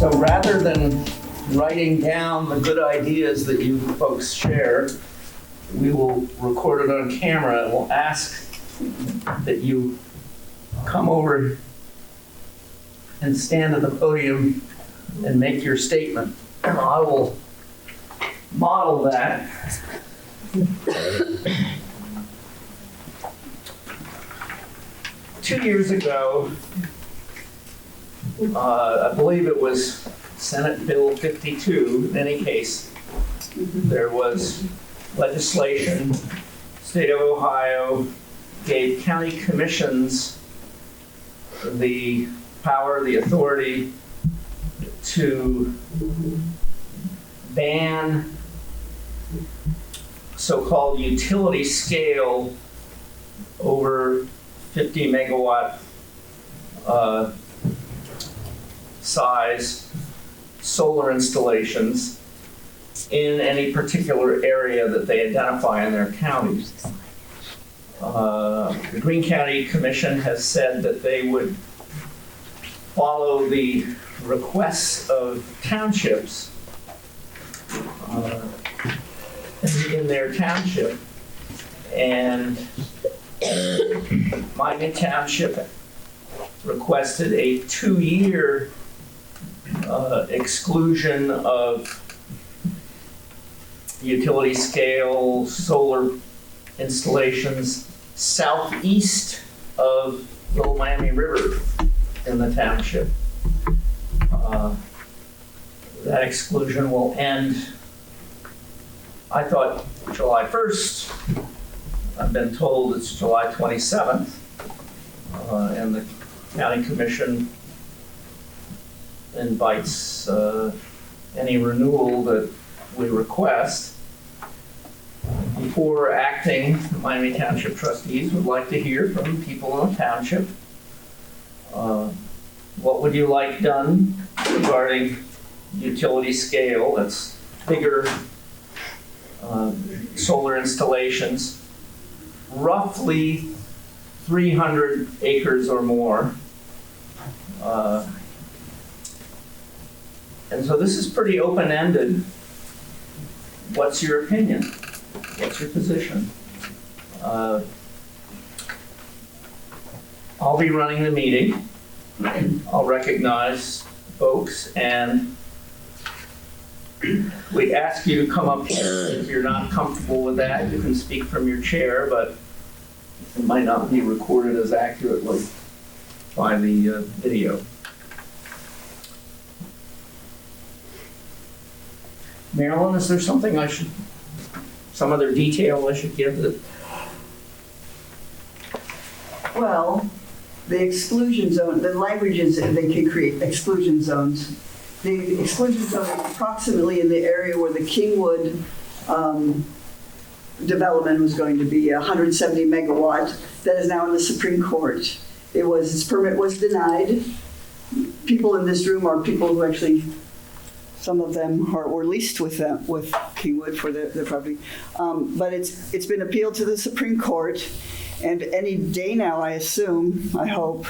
So rather than writing down the good ideas that you folks share, we will record it on camera and we'll ask that you come over and stand at the podium and make your statement. And I will model that. 2 years ago, I believe it was Senate Bill 52, in any case, there was legislation, state of Ohio gave county commissions the power, the authority to ban so-called utility scale over 50 megawatt size solar installations in any particular area that they identify in their counties. The Greene County Commission has said that they would follow the requests of townships in their township. And Miami Township requested a 2-year exclusion of utility scale solar installations southeast of the Miami River in the township. That exclusion will end, I thought, July 1st. I've been told it's July 27th. And the county commission invites any renewal that we request. Before acting, the Miami Township trustees would like to hear from people in the township. What would you like done regarding utility scale, that's bigger solar installations, roughly 300 acres or more. And so this is pretty open-ended. What's your opinion? What's your position? I'll be running the meeting. I'll recognize folks, and we ask you to come up here. If you're not comfortable with that, you can speak from your chair, but it might not be recorded as accurately by the video. Marilyn, is there something some other detail I should give that? Well, the exclusion zone, the language is they can create exclusion zones. The exclusion zone is approximately in the area where the Kingwood development was going to be 170 megawatt. That is now in the Supreme Court. Its permit was denied. People in this room are people who actually, some of them were leased with Kingwood for their property. But it's been appealed to the Supreme Court, and any day now, I assume, I hope,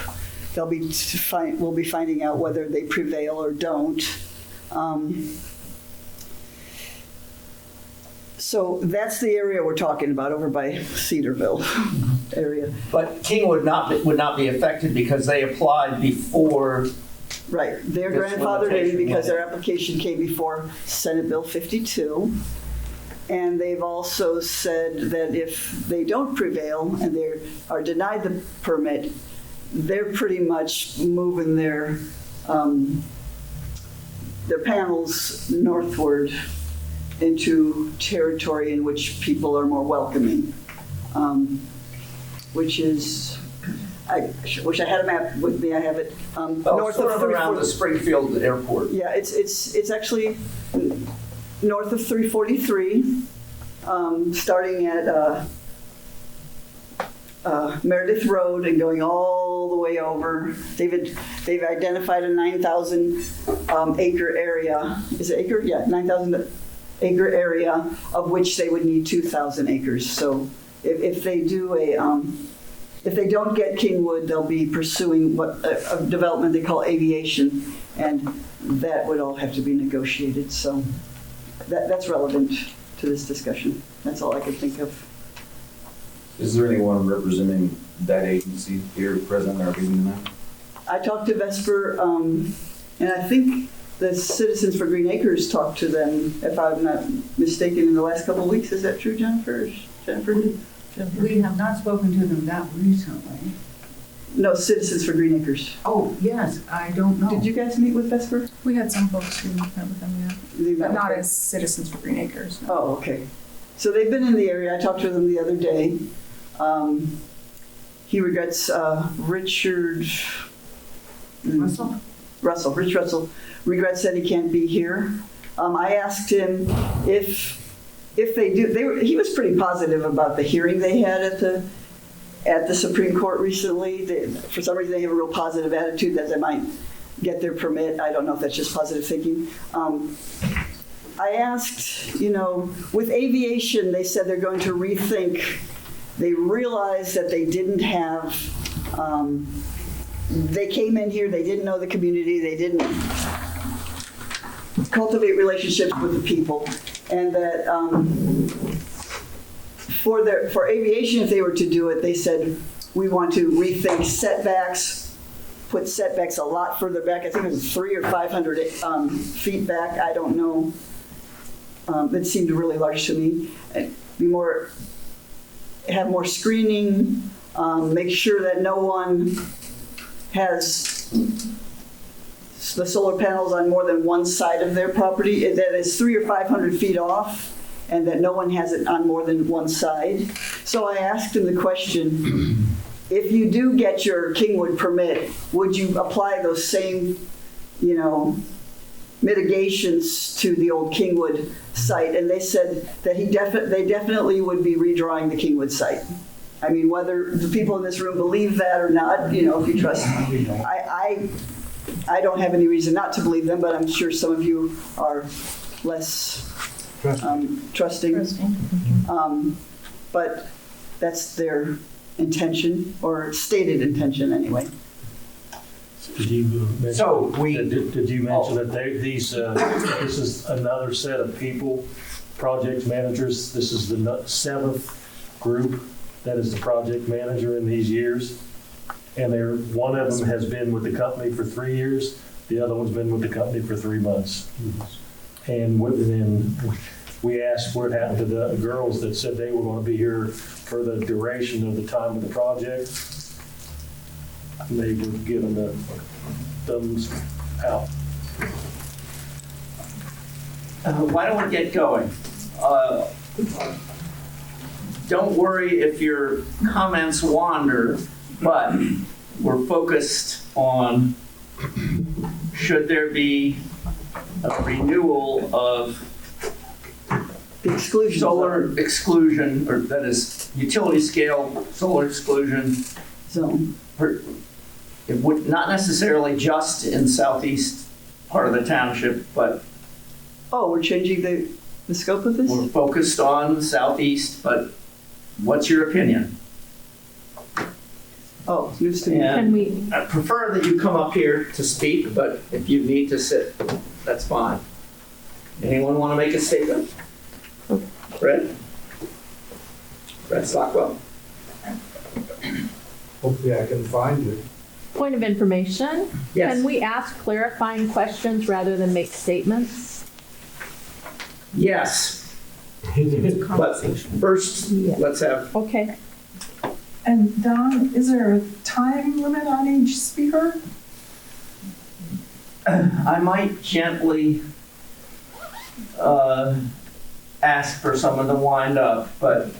we'll be finding out whether they prevail or don't. So that's the area we're talking about over by Cedarville area. But Kingwood would not be affected because they applied before. Right, they're grandfathered in because their application came before Senate Bill 52. And they've also said that if they don't prevail and they are denied the permit, they're pretty much moving their panels northward into territory in which people are more welcoming, which is, I wish I had a map with me. I have it north sort of around the Springfield airport. Yeah, it's actually north of 343, starting at Meredith Road and going all the way over. They've identified a 9,000 acre area. Is it acre? Yeah, 9,000 acre area, of which they would need 2,000 acres. So if they do if they don't get Kingwood, they'll be pursuing a development they call aviation, and that would all have to be negotiated. So that's relevant to this discussion. That's all I could think of. Is there anyone representing that agency here present at our meeting tonight? I talked to Vesper, and I think the Citizens for Green Acres talked to them, if I'm not mistaken, in the last couple of weeks. Is that true, Jennifer? We have not spoken to them that recently. No, Citizens for Green Acres. Oh, yes, I don't know. Did you guys meet with Vesper? We had some folks who met with them, yeah. They met But not with- as Citizens for Green Acres. No. Oh, okay. So they've been in the area. I talked to them the other day. He regrets Rich Russell regrets that he can't be here. I asked him if they do. He was pretty positive about the hearing they had at the Supreme Court recently. For some reason, they have a real positive attitude that they might get their permit. I don't know if that's just positive thinking. I asked, with aviation, they said they're going to rethink. They realized that they didn't have, they came in here, they didn't know the community, they didn't cultivate relationships with the people, and that for aviation, if they were to do it, they said, we want to rethink setbacks, put setbacks a lot further back. I think it was 300 or 500 feet back, I don't know. It seemed really large to me. Have more screening, make sure that no one has the solar panels on more than one side of their property, that is 300 or 500 feet off, and that no one has it on more than one side. So I asked him the question, if you do get your Kingwood permit, would you apply those same, mitigations to the old Kingwood site? And they said that they definitely would be redrawing the Kingwood site. I mean, whether the people in this room believe that or not, if you trust, I don't have any reason not to believe them, but I'm sure some of you are less trusting. But that's their intention, or stated intention anyway. Did you mention, So did you mention that this is another set of people, project managers? This is the 7th group that is the project manager in these years. And one of them has been with the company for 3 years. The other one's been with the company for 3 months. And then we asked what happened to the girls that said they were going to be here for the duration of the time of the project. They were given the thumbs out. Why don't we get going? Don't worry if your comments wander, but we're focused on should there be a renewal of The exclusion. solar exclusion, or that is utility scale solar exclusion. Zone. It would not necessarily just in southeast part of the township, but Oh, we're changing the scope of this? we're focused on southeast, but what's your opinion? Oh, news to me. And we? I prefer that you come up here to speak, but if you need to sit, that's fine. Anyone want to make a statement? Fred? Fred Stockwell? Hopefully I can find it. Point of information. Yes. Can we ask clarifying questions rather than make statements? Yes. But first, Yeah. let's have, Okay. And Don, is there a time limit on each speaker? I might gently ask for someone to wind up, but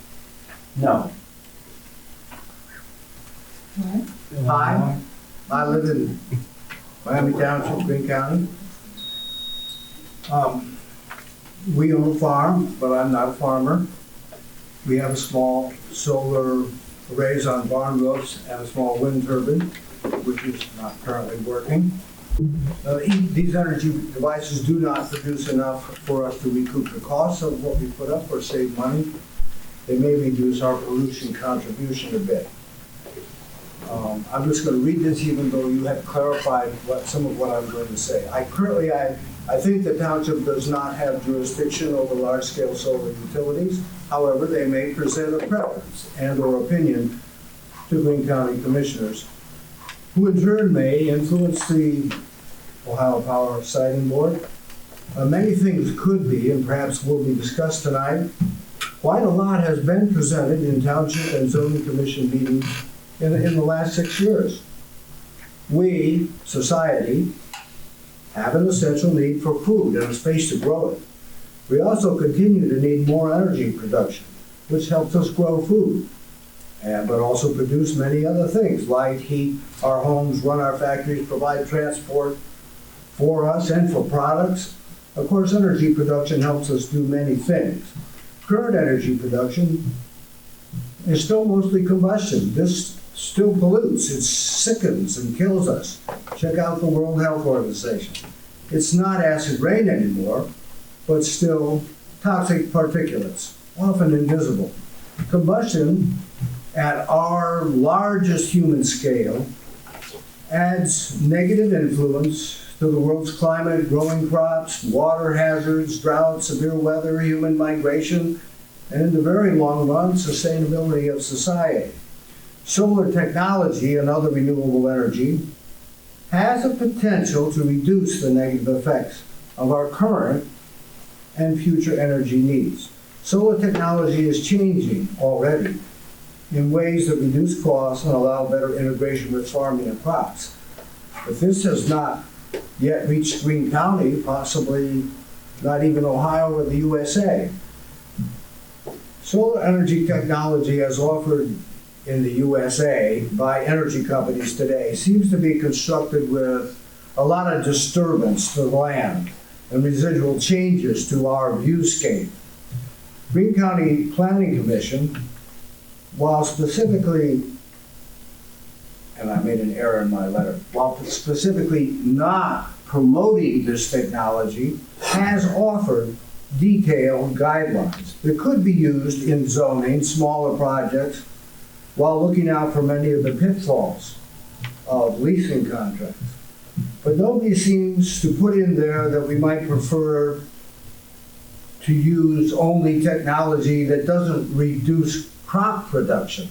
no. Hi, I live in Miami Township, Green County. We own a farm, but I'm not a farmer. We have a small solar arrays on barn roofs and a small wind turbine, which is not currently working. These energy devices do not produce enough for us to recoup the cost of what we put up or save money. They may reduce our pollution contribution a bit. I'm just going to read this even though you have clarified some of what I'm going to say. I think the township does not have jurisdiction over large-scale solar utilities. However, they may present a preference and/or opinion to Greene County commissioners, who in turn may influence the Ohio Power Siting Board. Many things could be, and perhaps will be discussed tonight. Quite a lot has been presented in township and zoning commission meetings in the last 6 years. We, society, have an essential need for food and a space to grow it. We also continue to need more energy production, which helps us grow food, but also produce many other things, light, heat our homes, run our factories, provide transport for us and for products. Of course, energy production helps us do many things. Current energy production is still mostly combustion. This still pollutes, it sickens and kills us. Check out the World Health Organization. It's not acid rain anymore, but still toxic particulates, often invisible. Combustion at our largest human scale adds negative influence to the world's climate, growing crops, water hazards, drought, severe weather, human migration, and in the very long run, sustainability of society. Solar technology and other renewable energy has a potential to reduce the negative effects of our current and future energy needs. Solar technology is changing already in ways that reduce costs and allow better integration with farming and crops. But this has not yet reached Greene County, possibly not even Ohio or the USA. Solar energy technology as offered in the USA by energy companies today seems to be constructed with a lot of disturbance to the land and residual changes to our viewscape. Greene County Planning Commission, while specifically, and I made an error in my letter, while specifically not promoting this technology, has offered detailed guidelines that could be used in zoning smaller projects while looking out for many of the pitfalls of leasing contracts. But nobody seems to put in there that we might prefer to use only technology that doesn't reduce crop production.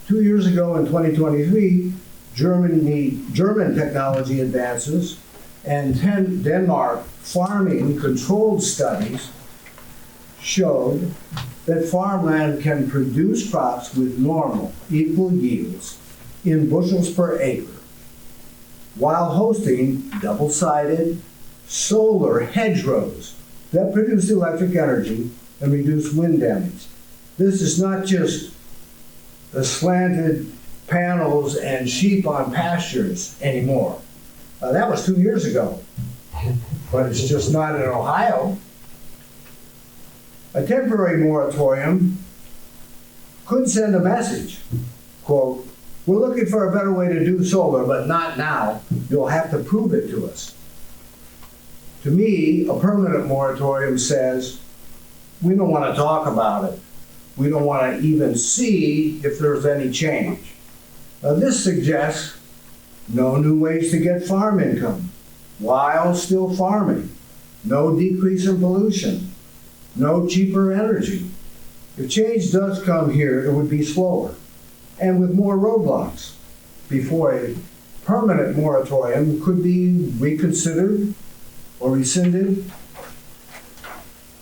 2 years ago in 2023, German technology advances and Denmark farming controlled studies showed that farmland can produce crops with normal, equal yields in bushels per acre, while hosting double-sided solar hedgerows that produce electric energy and reduce wind damage. This is not just the slanted panels and sheep on pastures anymore. That was 2 years ago, but it's just not in Ohio. A temporary moratorium could send a message, quote, "We're looking for a better way to do solar, but not now. You'll have to prove it to us." To me, a permanent moratorium says, we don't want to talk about it. We don't want to even see if there's any change. This suggests no new ways to get farm income while still farming, no decrease in pollution, no cheaper energy. If change does come here, it would be slower and with more roadblocks before a permanent moratorium could be reconsidered or rescinded.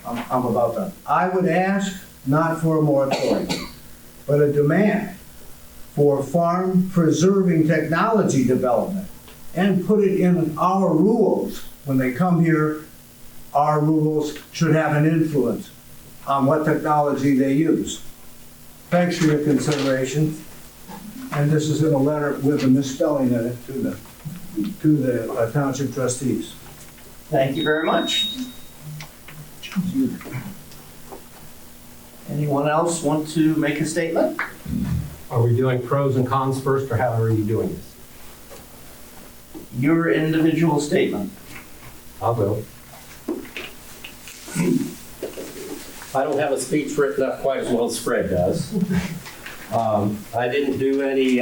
I'm about done. I would ask not for a moratorium, but a demand for farm preserving technology development and put it in our rules. When they come here, our rules should have an influence on what technology they use. Thanks for your consideration. And this is in a letter with a misspelling in it to the township trustees. Thank you very much. Anyone else want to make a statement? Are we doing pros and cons first, or how are you doing this? Your individual statement. I will. I don't have a speech written up quite as well as Fred does. I didn't do any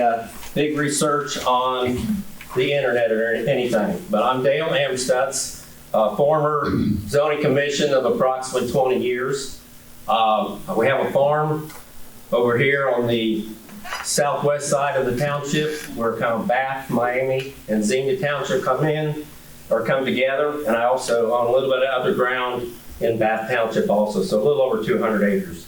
big research on the internet or anything, but I'm Dale Amstutz, former zoning commission of approximately 20 years. We have a farm over here on the southwest side of the township where kind of Bath, Miami, and Xenia Township come together, and I also own a little bit of other ground in Bath Township also, so a little over 200 acres.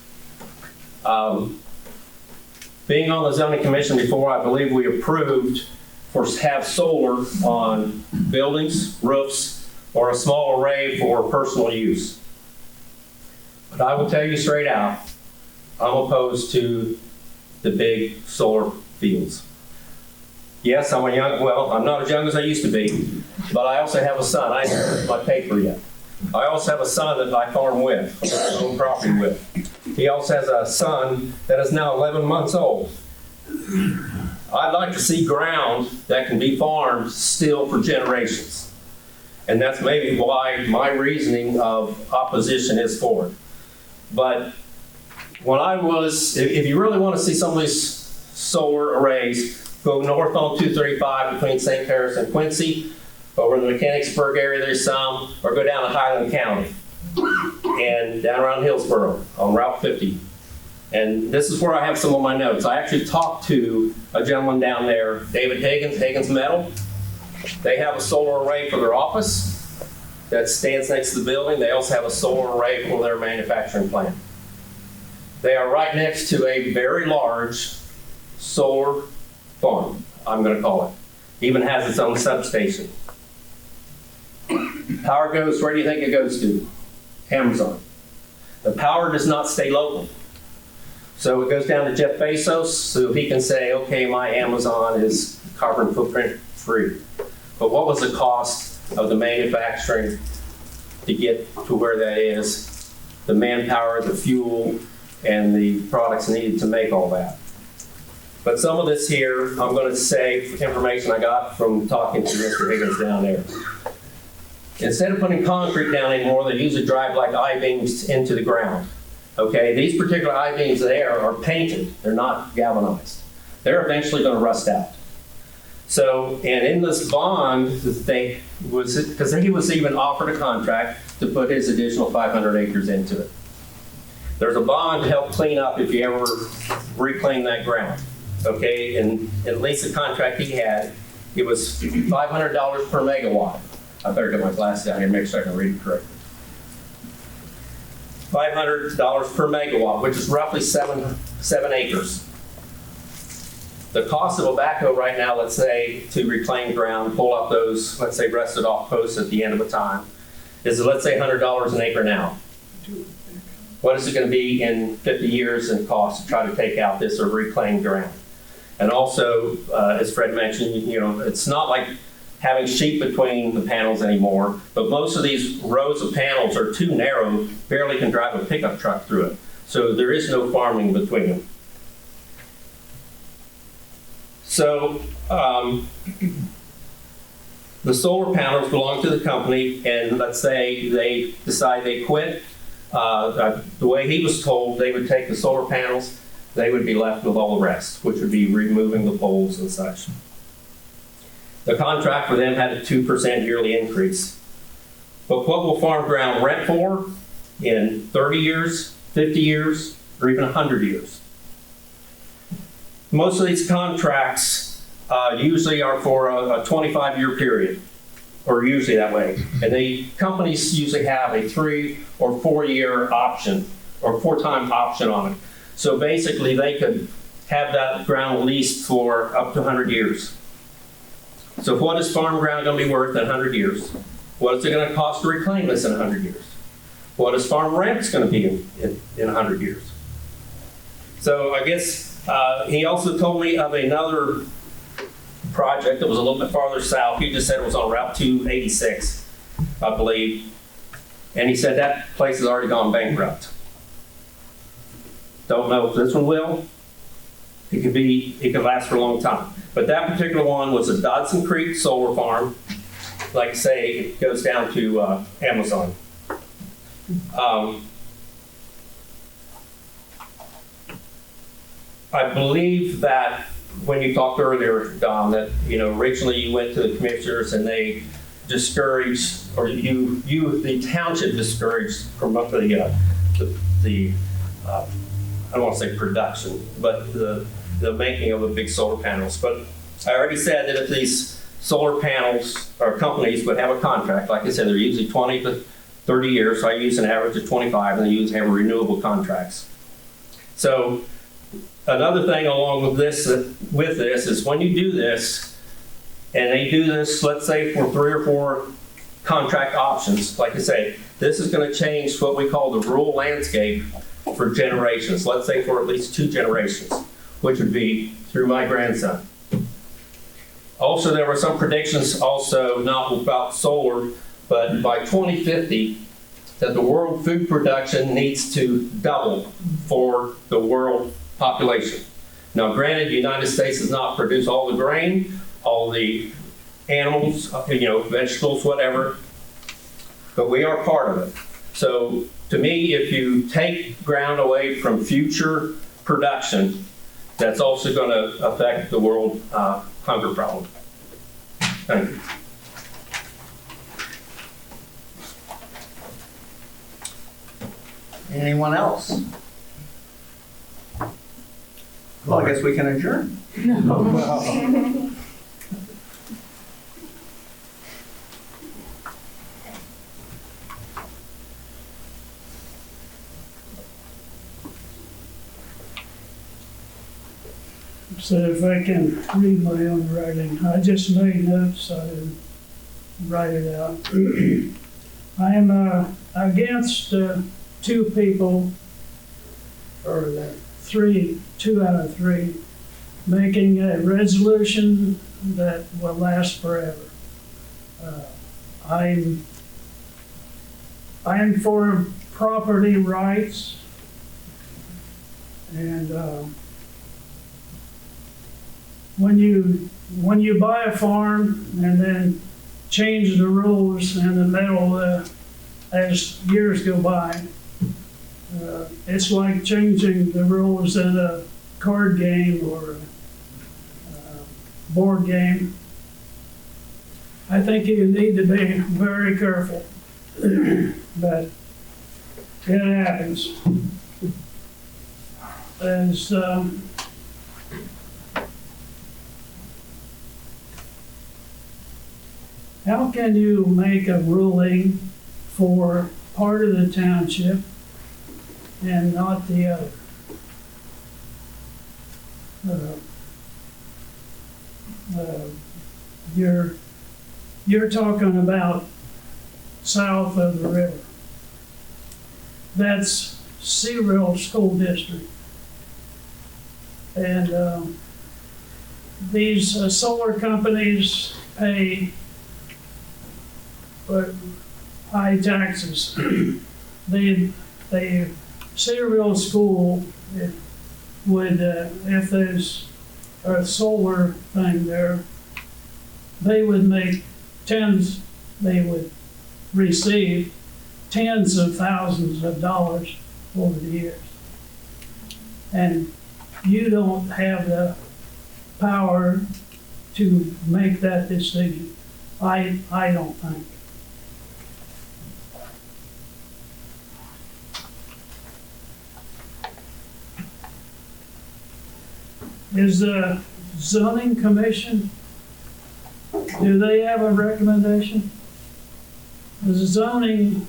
Being on the zoning commission before, I believe we approved for have solar on buildings, roofs, or a small array for personal use. But I will tell you straight out, I'm opposed to the big solar fields. Yes, I'm not as young as I used to be, but I also have a son. I haven't finished my paper yet. I also have a son that I farm with, own property with. He also has a son that is now 11 months old. I'd like to see ground that can be farmed still for generations. And that's maybe why my reasoning of opposition is for it. But when if you really want to see some of these solar arrays, go north on 235 between St. Paris and Quincy. Over in the Mechanicsburg area, there's some, or go down to Highland County and down around Hillsborough on Route 50. And this is where I have some of my notes. I actually talked to a gentleman down there, David Higgins Metal. They have a solar array for their office that stands next to the building. They also have a solar array for their manufacturing plant. They are right next to a very large solar farm, I'm going to call it. Even has its own substation. Power goes, where do you think it goes to? Amazon. The power does not stay local. So it goes down to Jeff Bezos, so he can say, okay, my Amazon is carbon footprint free. But what was the cost of the manufacturing to get to where that is? The manpower, the fuel, and the products needed to make all that. But some of this here, I'm going to say information I got from talking to Mr. Higgins down there. Instead of putting concrete down anymore, they usually drive like I-beams into the ground. Okay, these particular I-beams there are painted. They're not galvanized. They're eventually going to rust out. So, and in this bond, because he was even offered a contract to put his additional 500 acres into it. There's a bond to help clean up if you ever reclaim that ground. Okay, and at least the contract he had, it was $500 per megawatt. I better get my glasses down here and make sure I can read it correctly. $500 per megawatt, which is roughly seven acres. The cost of a backhoe right now, let's say, to reclaim ground, pull up those, let's say, rusted off posts at the end of a time, is, let's say, $100 an acre now. What is it going to be in 50 years in cost to try to take out this or reclaim ground? And also, as Fred mentioned, it's not like having sheet between the panels anymore, but most of these rows of panels are too narrow, barely can drive a pickup truck through it. So there is no farming between them. So the solar panels belong to the company, and let's say they decide they quit. The way he was told, they would take the solar panels, they would be left with all the rest, which would be removing the poles and such. The contract for them had a 2% yearly increase. But what will farm ground rent for in 30 years, 50 years, or even 100 years? Most of these contracts usually are for a 25-year period, or usually that way. And the companies usually have a 3 or 4 year option, or 4-time option on it. So basically they could have that ground leased for up to 100 years. So what is farm ground going to be worth in 100 years? What is it going to cost to reclaim this in 100 years? What is farm rent going to be in 100 years? So I guess he also told me of another project that was a little bit farther south. He just said it was on Route 286, I believe. And he said that place has already gone bankrupt. Don't know if this one will. It could last for a long time. But that particular one was a Dodson Creek solar farm. Like I say, it goes down to Amazon. I believe that when you talked earlier, Don, that, originally you went to the commissioners and they discouraged, or the township discouraged from up the I don't want to say production, but the making of the big solar panels. But I already said that if these solar panels or companies would have a contract, like I said, they're usually 20 to 30 years. So I use an average of 25, and they usually have renewable contracts. So another thing along with this is when you do this, and they do this, let's say for 3 or 4 contract options, like I say, this is going to change what we call the rural landscape for generations. Let's say for at least 2 generations, which would be through my grandson. Also, there were some predictions also, not about solar, but by 2050, that the world food production needs to double for the world population. Now, granted, the United States does not produce all the grain, all the animals, vegetables, whatever, but we are part of it. So, to me, if you take ground away from future production, that's also going to affect the world hunger problem. Thank you. Anyone else? Well, I guess we can adjourn. So if I can read my own writing, I just made notes, I didn't write it out. I am against 2 people, or 2 out of 3, making a resolution that will last forever. I'm for property rights, and when you buy a farm and then change the rules in the middle as years go by, it's like changing the rules in a card game or a board game. I think you need to be very careful, but it happens. As how can you make a ruling for part of the township and not the other? You're talking about south of the river. That's Searville School District. And these solar companies pay high taxes. Searville School would, if there's a solar thing there, they would receive tens of thousands of dollars over the years. And you don't have the power to make that decision. I don't think. Is the zoning commission, do they have a recommendation? The zoning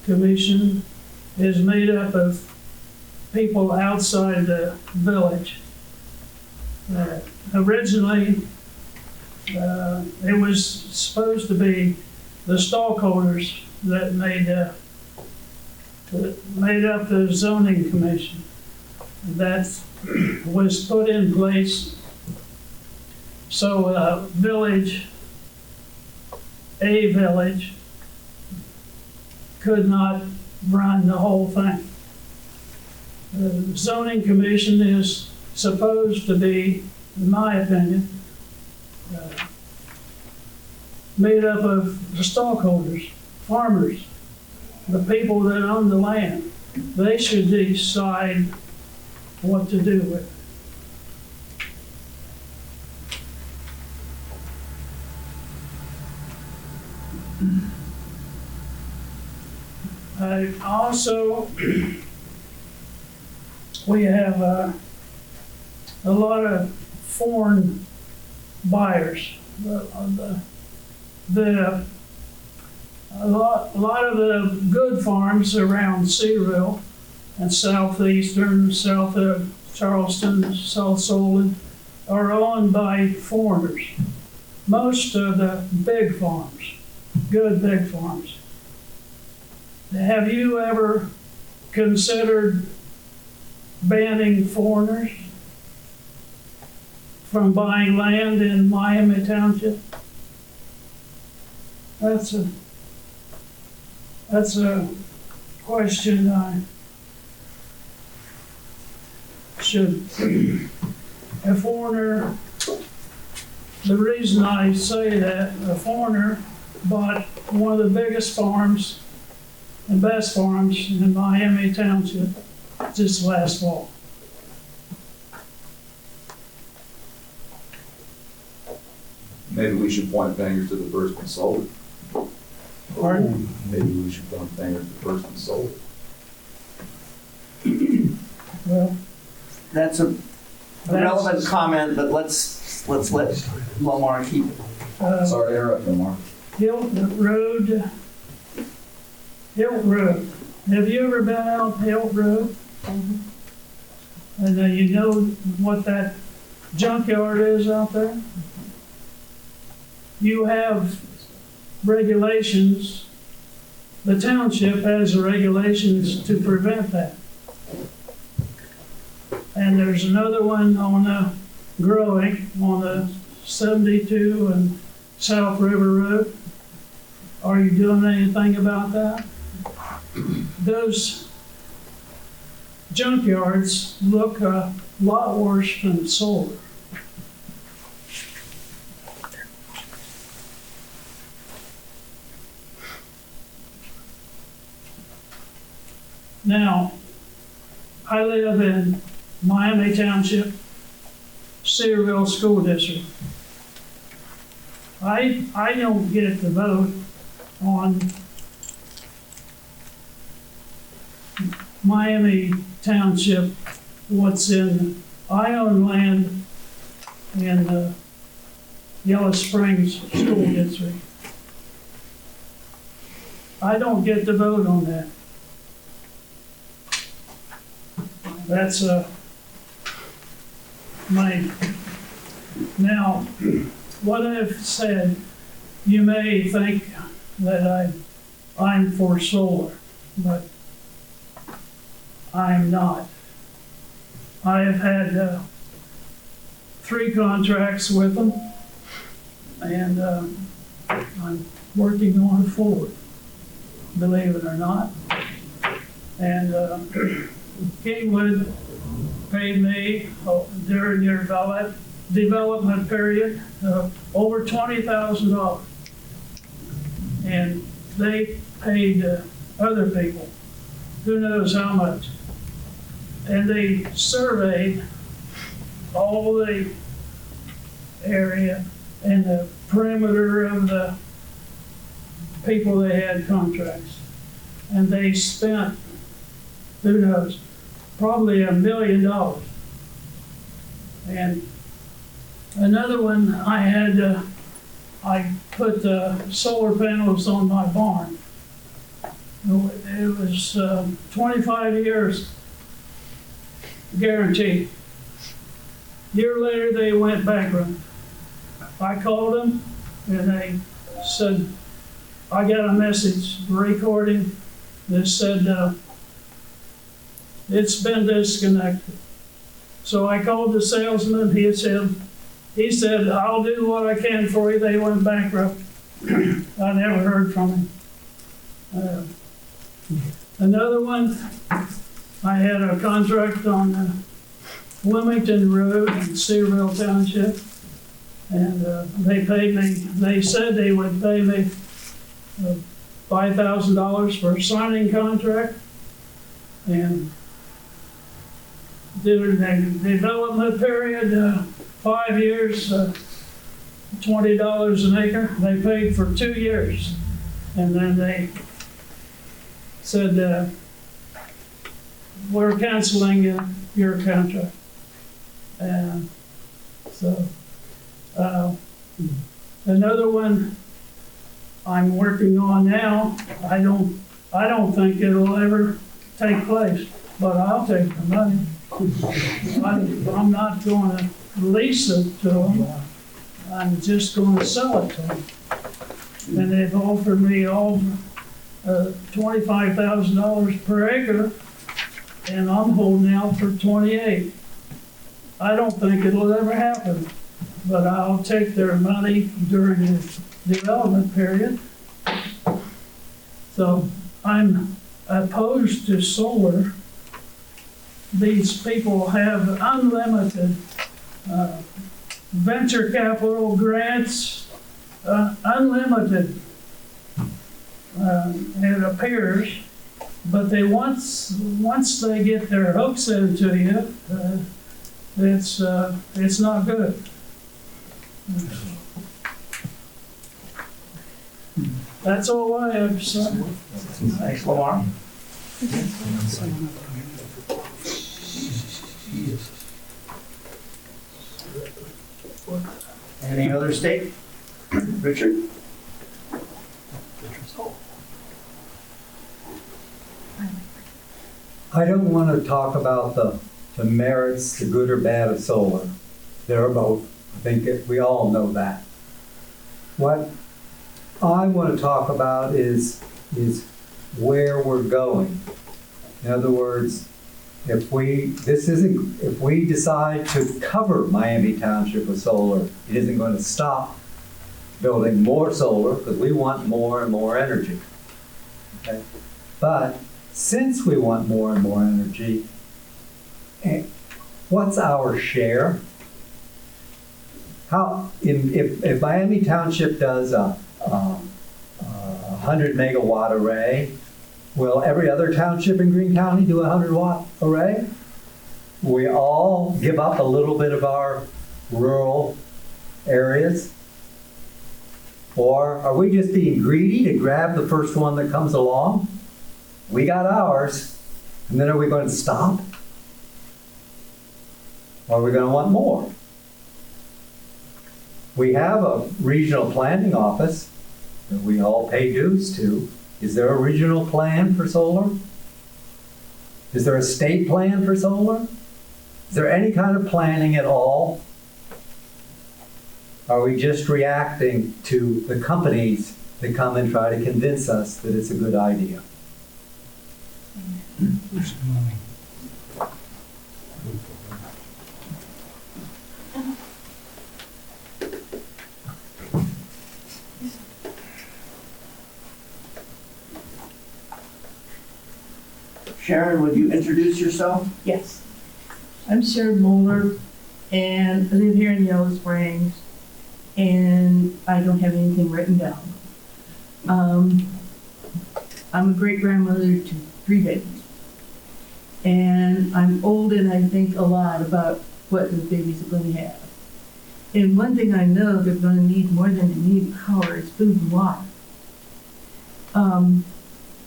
commission is made up of people outside the village. Originally, it was supposed to be the stockholders that made up the zoning commission. That was put in place so a village could not run the whole thing. The zoning commission is supposed to be, in my opinion, made up of the stockholders, farmers, the people that own the land. They should decide what to do with it. Also, we have a lot of foreign buyers. A lot of the good farms around Cedarville and southeastern, south of Charleston, South Solon, are owned by foreigners. Most of the big farms, good big farms. Have you ever considered banning foreigners from buying land in Miami Township? That's a question I should. A foreigner, the reason I say that, a foreigner bought one of the biggest farms and best farms in Miami Township just last fall. Maybe we should point fingers to the person who sold it. Pardon? Maybe we should point fingers to the person who sold it. Well, That's a relevant comment, but let's let Lamar keep it. Sorry to interrupt you, Mark. Hilton Road. Have you ever been out Hilton Road? And you know what that junkyard is out there? You have regulations. The township has regulations to prevent that. And there's another one on growing on the 72 and South River Road. Are you doing anything about that? Those junkyards look a lot worse than solar. Now, I live in Miami Township, Cedarville School District. I don't get to vote on Miami Township, what's in, I own land in Yellow Springs School District. I don't get to vote on that. That's now, what I've said, you may think that I'm for solar, but I'm not. I have had 3 contracts with them, and I'm working on 4, believe it or not. And Kingwood paid me during their development period over $20,000. And they paid other people who knows how much. And they surveyed all the area and the perimeter of the people they had contracts. And they spent, who knows, probably $1 million. And another one I had, I put solar panels on my barn. It was 25 years guaranteed. A year later, they went bankrupt. I called them and they said, I got a message, recording that said, it's been disconnected. So I called the salesman. He said, I'll do what I can for you. They went bankrupt. I never heard from him. Another one, I had a contract on Wilmington Road in Cedarville Township, and they paid me. They said they would pay me $5,000 for a signing contract, and during the development period, 5 years, $20 an acre. They paid for 2 years. And then they said, we're canceling your contract. And so, another one I'm working on now, I don't think it'll ever take place, but I'll take the money. I'm not going to lease it to them. I'm just going to sell it to them. And they've offered me all $25,000 per acre, and I'm holding out for 28. I don't think it'll ever happen, but I'll take their money during the development period. So I'm opposed to solar. These people have unlimited venture capital grants, unlimited, it appears, but they once they get their hooks into you, it's not good. That's all I have to say. Thanks, Lamar. Any other state? Richard? I don't want to talk about the merits, the good or bad of solar. They're both. I think we all know that. What I want to talk about is where we're going. In other words, if we decide to cover Miami Township with solar, it isn't going to stop building more solar because we want more and more energy. Okay? But since we want more and more energy, what's our share? If Miami Township does a 100 megawatt array, will every other township in Greene County do a 100-watt array? We all give up a little bit of our rural areas? Or are we just being greedy to grab the first one that comes along? We got ours, and then are we going to stop? Or are we going to want more? We have a regional planning office that we all pay dues to. Is there a regional plan for solar? Is there a state plan for solar? Is there any kind of planning at all? Are we just reacting to the companies that come and try to convince us that it's a good idea? Sharon, would you introduce yourself? Yes. I'm Sharon Moeller, and I live here in Yellow Springs, and I don't have anything written down. I'm a great-grandmother to 3 babies, and I'm old and I think a lot about what the babies are going to have. And one thing I know they're going to need more than they need power is food and water. I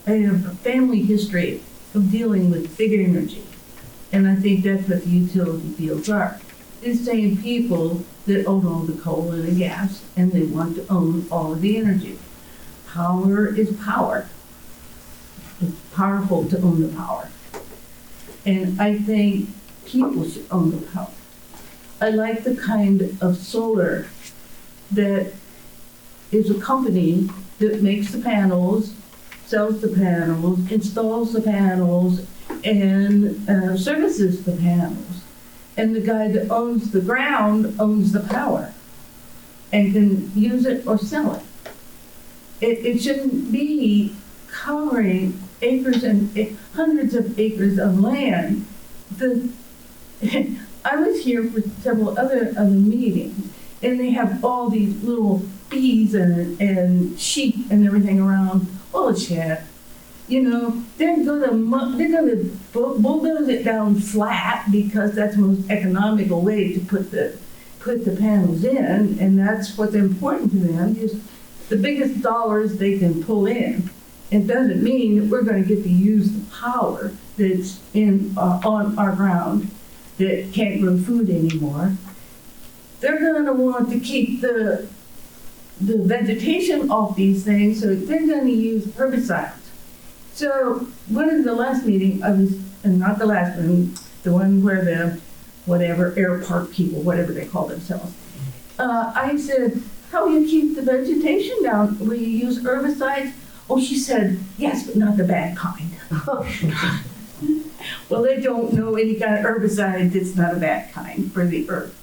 have a family history of dealing with big energy, and I think that's what the utility deals are. The same people that own the coal and the gas, and they want to own all of the energy. Power is power. It's powerful to own the power. And I think people should own the power. I like the kind of solar that is a company that makes the panels, sells the panels, installs the panels, and services the panels. And the guy that owns the ground owns the power and can use it or sell it. It shouldn't be covering acres and hundreds of acres of land. I was here for several other meetings, and they have all these little bees and sheep and everything around. Bullshit. You know, they're gonna bulldoze it down flat because that's the most economical way to put the panels in, and that's what's important to them. Just the biggest dollars they can pull in. It doesn't mean that we're going to get to use the power that's on our ground that can't grow food anymore. They're going to want to keep the vegetation off these things, so they're going to use herbicides. So one of the last meeting, and not the last one, the one where the air park people, whatever they call themselves, I said, how will you keep the vegetation down? Will you use herbicides? Oh, she said, yes, but not the bad kind. Well, they don't know any kind of herbicide that's not a bad kind for the earth.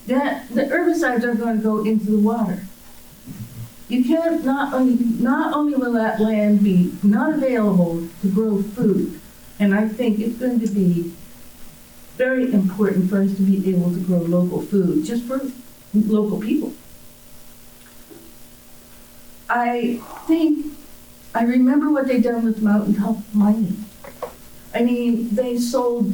The herbicides are going to go into the water. You can't, not only will that land be not available to grow food, and I think it's going to be very important for us to be able to grow local food, just for local people. I remember what they done with mountaintop mining. I mean, they sold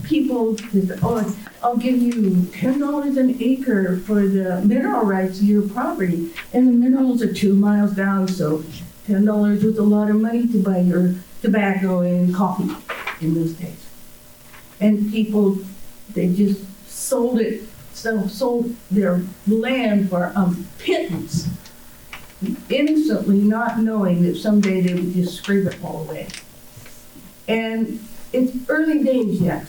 people, oh, I'll give you $10 an acre for the mineral rights to your property. And the minerals are 2 miles down, so $10 was a lot of money to buy your tobacco and coffee in those days. And people, they just sold their land for pittance, innocently not knowing that someday they would just scrape it all away. And it's early days yet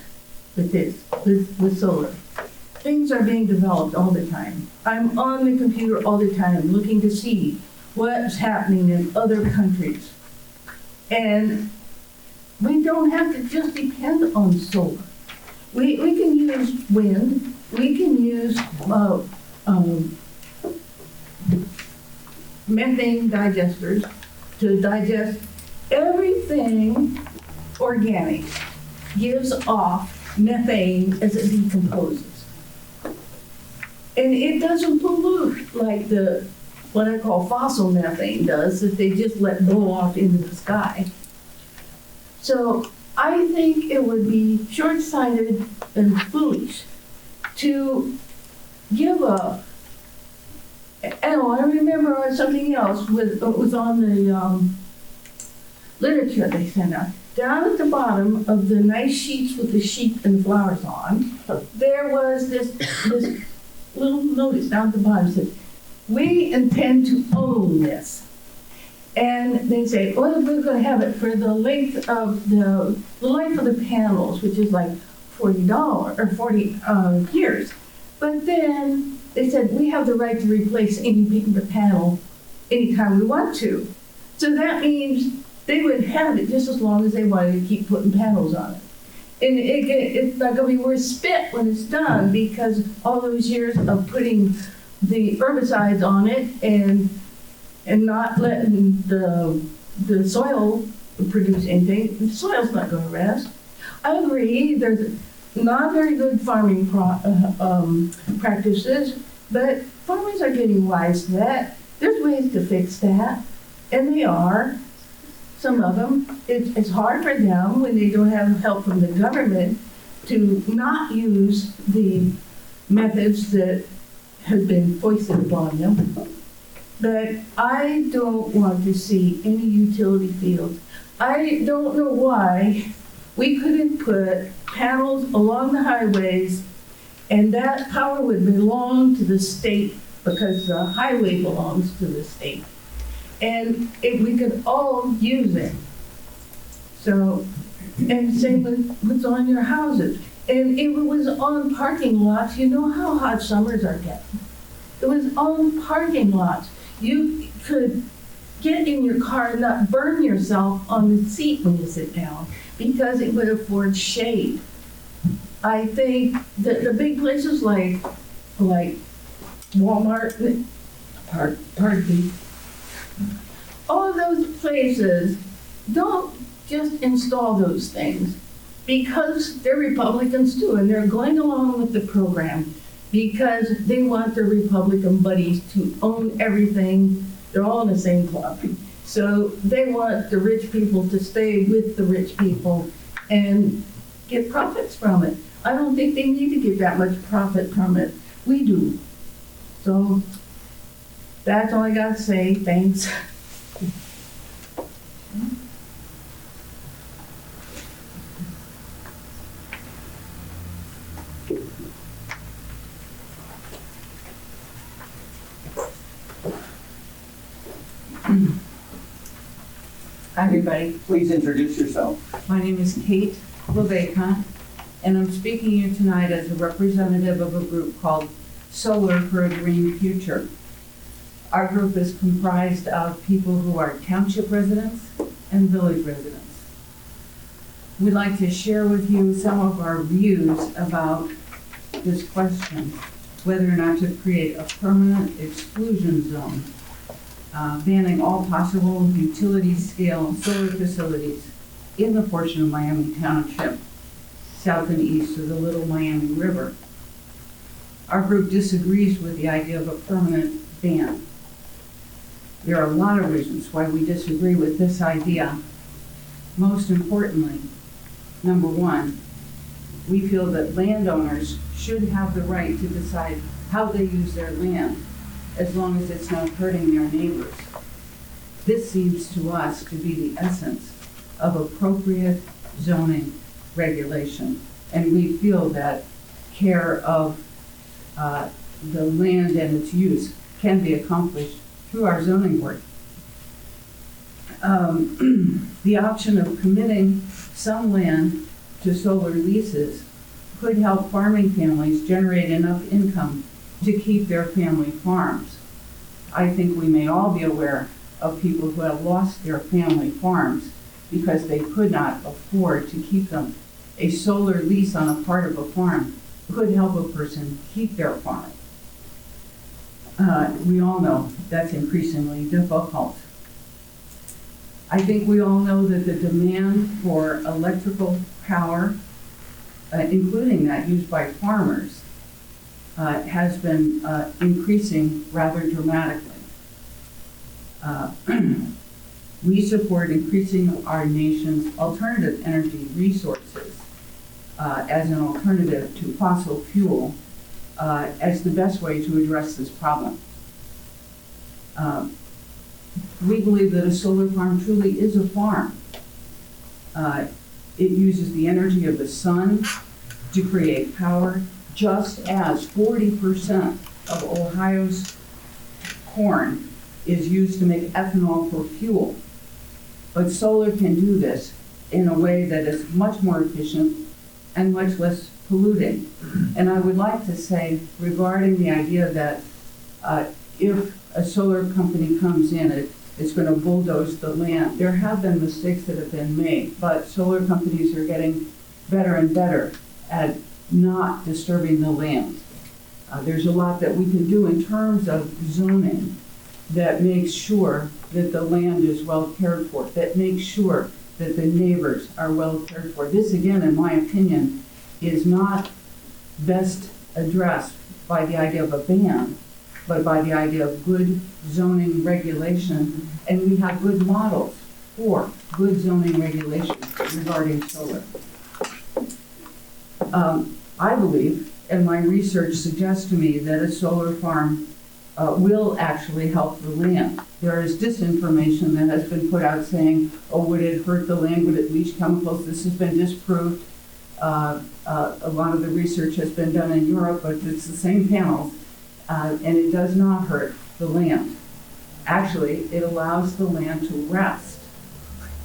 with this, with solar. Things are being developed all the time. I'm on the computer all the time looking to see what's happening in other countries. And we don't have to just depend on solar. We can use wind, we can use methane digesters to digest everything organic, gives off methane as it decomposes. And it doesn't pollute like what I call fossil methane does, that they just let blow off into the sky. So I think it would be short-sighted and foolish to give up. Oh, I remember something else was on the literature they sent out. Down at the bottom of the nice sheets with the sheep and the flowers on, there was this little notice down at the bottom that said, we intend to own this. And they say, well, we're going to have it for the length of the life of the panels, which is like $40 or 40 years. But then they said, we have the right to replace any paper panel anytime we want to. So that means they would have it just as long as they wanted to keep putting panels on it. And it's not going to be worth spit when it's done, because all those years of putting the herbicides on it and not letting the soil produce anything, the soil's not going to rest. I agree, there's not very good farming practices, but farmers are getting wise to that. There's ways to fix that, and they are. Some of them, it's hard for them when they don't have help from the government to not use the methods that have been foisted upon them. But I don't want to see any utility fields. I don't know why we couldn't put panels along the highways and that power would belong to the state because the highway belongs to the state. And if we could all use it. So, and same with what's on your houses. And if it was on parking lots, you know how hot summers are getting. It was on parking lots. You could get in your car and not burn yourself on the seat when you sit down because it would afford shade. I think that the big places like Walmart, pardon me, all of those places don't just install those things because they're Republicans too, and they're going along with the program because they want their Republican buddies to own everything. They're all in the same club. So they want the rich people to stay with the rich people and get profits from it. I don't think they need to get that much profit from it. We do. So That's all I got to say. Thanks. Hi, everybody. Please introduce yourself. My name is Kate LeVaycon, and I'm speaking here tonight as a representative of a group called Solar for a Green Future. Our group is comprised of people who are township residents and village residents. We'd like to share with you some of our views about this question, whether or not to create a permanent exclusion zone, banning all possible utility-scale solar facilities in the portion of Miami Township, south and east of the Little Miami River. Our group disagrees with the idea of a permanent ban. There are a lot of reasons why we disagree with this idea. Most importantly, number one, we feel that landowners should have the right to decide how they use their land, as long as it's not hurting their neighbors. This seems to us to be the essence of appropriate zoning regulation, and we feel that care of the land and its use can be accomplished through our zoning board. The option of committing some land to solar leases could help farming families generate enough income to keep their family farms. I think we may all be aware of people who have lost their family farms because they could not afford to keep them. A solar lease on a part of a farm could help a person keep their farm. We all know that's increasingly difficult. I think we all know that the demand for electrical power, including that used by farmers, has been increasing rather dramatically. We support increasing our nation's alternative energy resources as an alternative to fossil fuel as the best way to address this problem. We believe that a solar farm truly is a farm. It uses the energy of the sun to create power, just as 40% of Ohio's corn is used to make ethanol for fuel. But solar can do this in a way that is much more efficient and much less polluting. And I would like to say, regarding the idea that if a solar company comes in, it's going to bulldoze the land. There have been mistakes that have been made, but solar companies are getting better and better at not disturbing the land. There's a lot that we can do in terms of zoning that makes sure that the land is well cared for, that makes sure that the neighbors are well cared for. This, again, in my opinion, is not best addressed by the idea of a ban, but by the idea of good zoning regulation, and we have good models for good zoning regulation regarding solar. I believe, and my research suggests to me, that a solar farm will actually help the land. There is disinformation that has been put out saying, oh, would it hurt the land? Would it leach chemicals? This has been disproved. A lot of the research has been done in Europe, but it's the same panels, and it does not hurt the land. Actually, it allows the land to rest,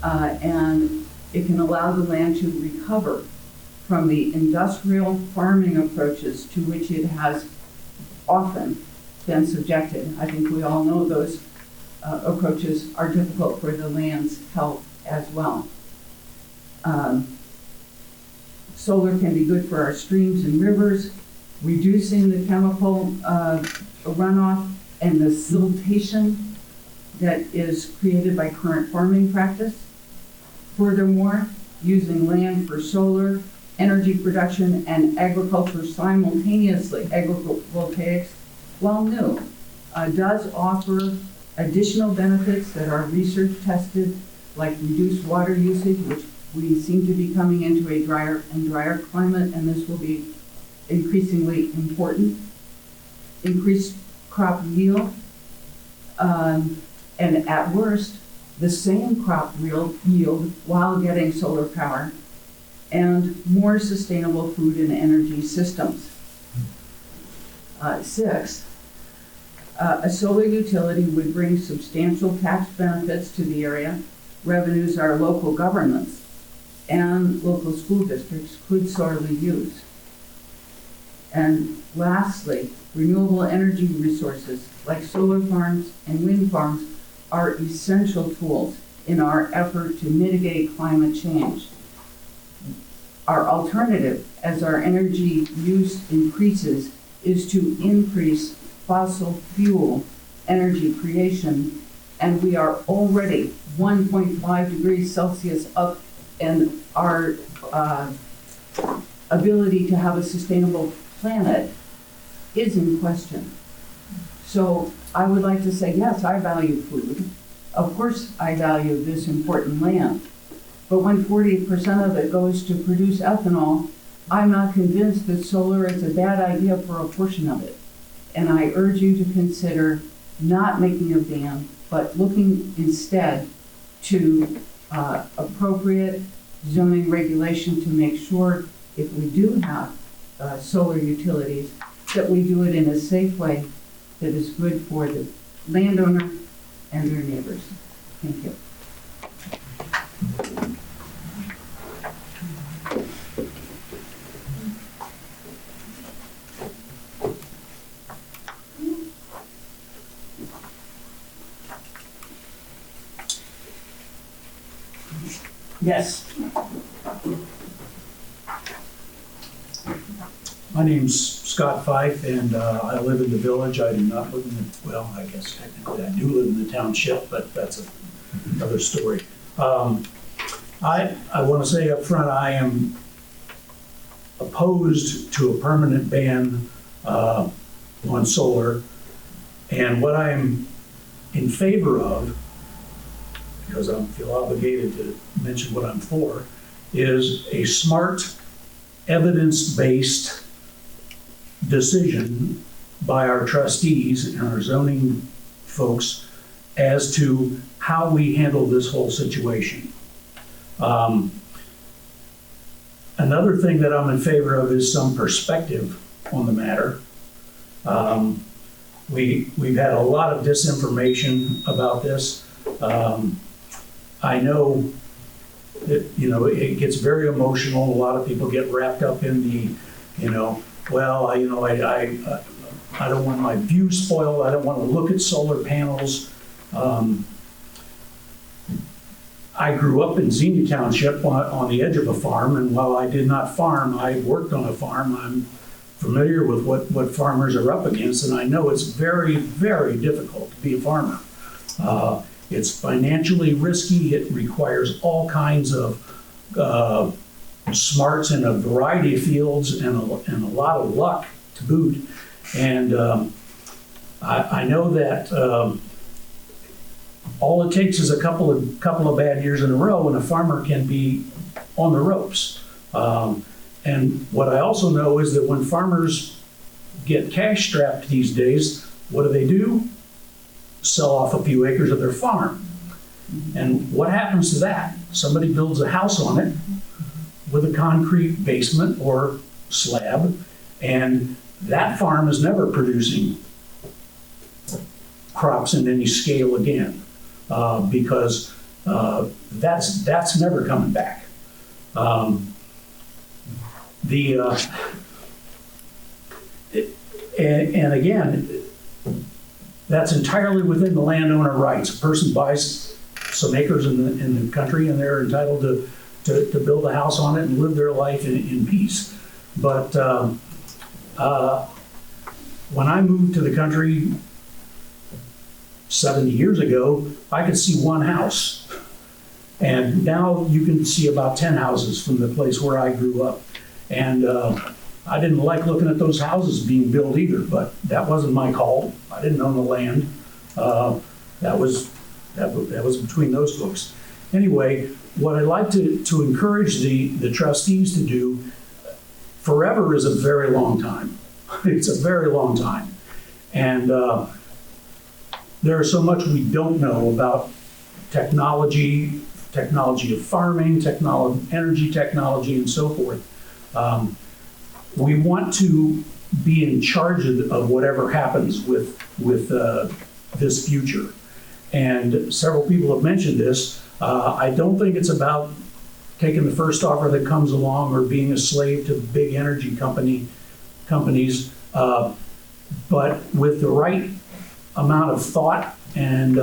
and it can allow the land to recover from the industrial farming approaches to which it has often been subjected. I think we all know those approaches are difficult for the land's health as well. Solar can be good for our streams and rivers, reducing the chemical runoff and the siltation that is created by current farming practice. Furthermore, using land for solar, energy production, and agriculture simultaneously, agrivoltaics, while new, does offer additional benefits that are research tested, like reduced water usage, which we seem to be coming into a drier and drier climate, and this will be increasingly important. Increased crop yield, And at worst, the same crop yield while getting solar power and more sustainable food and energy systems. Six, a solar utility would bring substantial tax benefits to the area. Revenues our local governments and local school districts could sorely use. And lastly, renewable energy resources like solar farms and wind farms are essential tools in our effort to mitigate climate change. Our alternative, as our energy use increases, is to increase fossil fuel energy creation, and we are already 1.5 degrees Celsius up, and our ability to have a sustainable planet is in question. So I would like to say, yes, I value food. Of course, I value this important land. But when 40% of it goes to produce ethanol, I'm not convinced that solar is a bad idea for a portion of it. And I urge you to consider not making a ban, but looking instead to appropriate zoning regulation to make sure if we do have solar utilities, that we do it in a safe way that is good for the landowner and their neighbors. Thank you. Yes. My name's Scott Fife, and I live in the village. I do not live in the, well, I guess technically I do live in the township, but that's another story. I want to say up front, I am opposed to a permanent ban on solar. And what I'm in favor of, because I feel obligated to mention what I'm for, is a smart, evidence-based decision by our trustees and our zoning folks as to how we handle this whole situation. Another thing that I'm in favor of is some perspective on the matter. We've had a lot of disinformation about this. I know that, you know, it gets very emotional. A lot of people get wrapped up in the, you know, well, I don't want my view spoiled. I don't want to look at solar panels. I grew up in Xenia Township on the edge of a farm, and while I did not farm, I worked on a farm. I'm familiar with what farmers are up against, and I know it's very, very difficult to be a farmer. It's financially risky. It requires all kinds of smarts in a variety of fields and a lot of luck to boot. And I know that all it takes is a couple of bad years in a row, and a farmer can be on the ropes. And what I also know is that when farmers get cash strapped these days, what do? Sell off a few acres of their farm. And what happens to that? Somebody builds a house on it with a concrete basement or slab, and that farm is never producing crops in any scale again, because that's never coming back. And again, that's entirely within the landowner rights. A person buys some acres in the country, and they're entitled to build a house on it and live their life in peace. But when I moved to the country 70 years ago, I could see one house. And now you can see about 10 houses from the place where I grew up. And I didn't like looking at those houses being built either, but that wasn't my call. I didn't own the land. That was between those folks. Anyway, what I'd like to encourage the trustees to do, forever is a very long time. It's a very long time. And there's so much we don't know about technology of farming, energy technology, and so forth. We want to be in charge of whatever happens with this future. And several people have mentioned this. I don't think it's about taking the first offer that comes along or being a slave to big energy companies, but with the right amount of thought and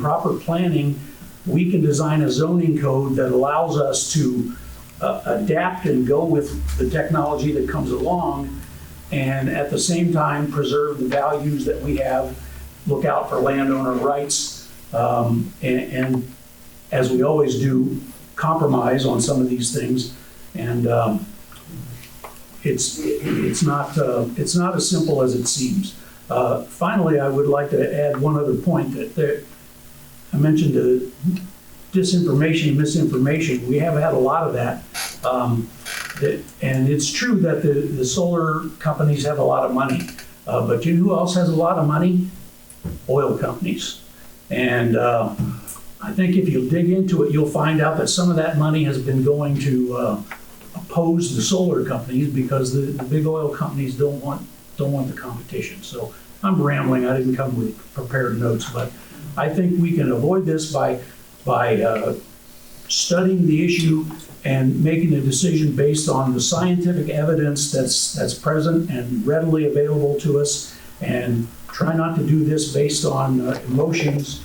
proper planning, we can design a zoning code that allows us to adapt and go with the technology that comes along, and at the same time preserve the values that we have, look out for landowner rights, and as we always do, compromise on some of these things. And it's not as simple as it seems. Finally, I would like to add one other point that I mentioned the disinformation, misinformation. We have had a lot of that. And it's true that the solar companies have a lot of money. But you know who else has a lot of money? Oil companies. And I think if you dig into it, you'll find out that some of that money has been going to oppose the solar companies because the big oil companies don't want the competition. So I'm rambling. I didn't come with prepared notes, but I think we can avoid this by studying the issue and making a decision based on the scientific evidence that's present and readily available to us, and try not to do this based on emotions.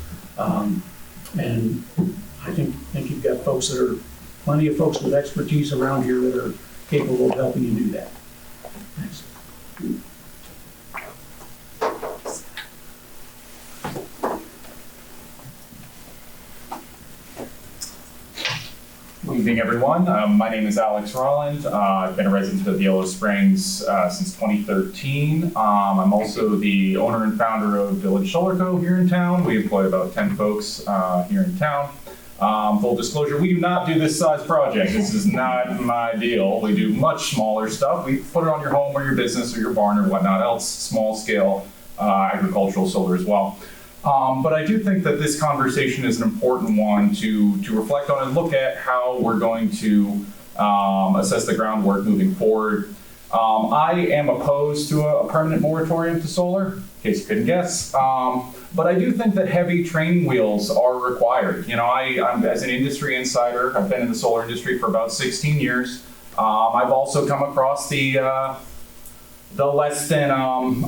And I think you've got plenty of folks with expertise around here that are capable of helping you do that. Thanks. Good evening, everyone. My name is Alex Rolland. I've been a resident of Yellow Springs since 2013. I'm also the owner and founder of Village Solar Co. here in town. We employ about 10 folks here in town. Full disclosure, we do not do this size project. This is not my deal. We do much smaller stuff. We put it on your home or your business or your barn or whatnot else, small scale agricultural solar as well. But I do think that this conversation is an important one to reflect on and look at how we're going to assess the groundwork moving forward. I am opposed to a permanent moratorium to solar, in case you couldn't guess. But I do think that heavy training wheels are required. You know, I'm as an industry insider, I've been in the solar industry for about 16 years. I've also come across the less than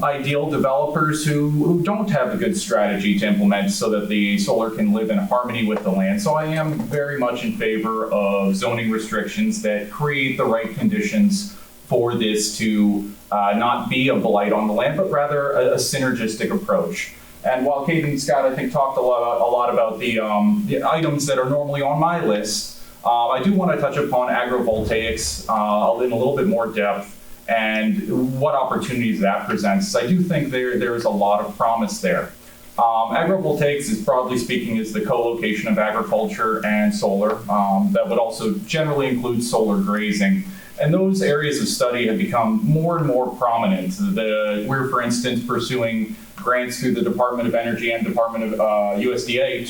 ideal developers who don't have a good strategy to implement so that the solar can live in harmony with the land. So I am very much in favor of zoning restrictions that create the right conditions for this to not be a blight on the land, but rather a synergistic approach. And while Kate and Scott, I think, talked a lot about the items that are normally on my list, I do want to touch upon agrivoltaics in a little bit more depth and what opportunities that presents. I do think there is a lot of promise there. Agrivoltaics, is broadly speaking, is the co-location of agriculture and solar. That would also generally include solar grazing. And those areas of study have become more and more prominent. We're, for instance, pursuing grants through the Department of Energy and Department of USDA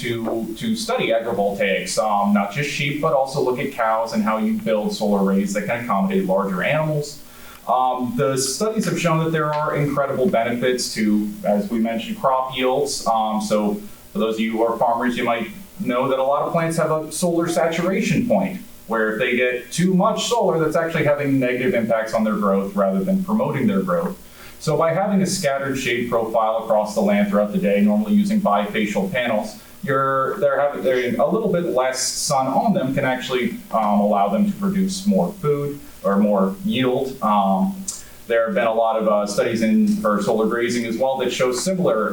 to study agrivoltaics, not just sheep, but also look at cows and how you build solar arrays that can accommodate larger animals. The studies have shown that there are incredible benefits to, as we mentioned, crop yields. So for those of you who are farmers, you might know that a lot of plants have a solar saturation point, where if they get too much solar, that's actually having negative impacts on their growth rather than promoting their growth. So by having a scattered shade profile across the land throughout the day, normally using bifacial panels, they're a little bit less sun on them can actually allow them to produce more food or more yield. There have been a lot of studies for solar grazing as well that show similar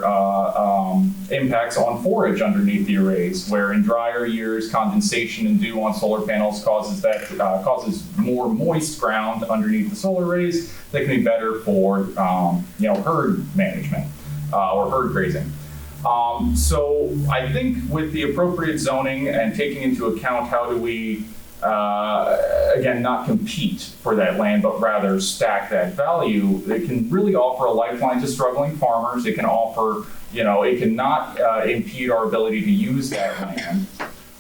impacts on forage underneath the arrays, where in drier years, condensation and dew on solar panels causes more moist ground underneath the solar arrays that can be better for herd management or herd grazing. So I think with the appropriate zoning and taking into account how do we again, not compete for that land, but rather stack that value. It can really offer a lifeline to struggling farmers. It can offer, it can not impede our ability to use that land.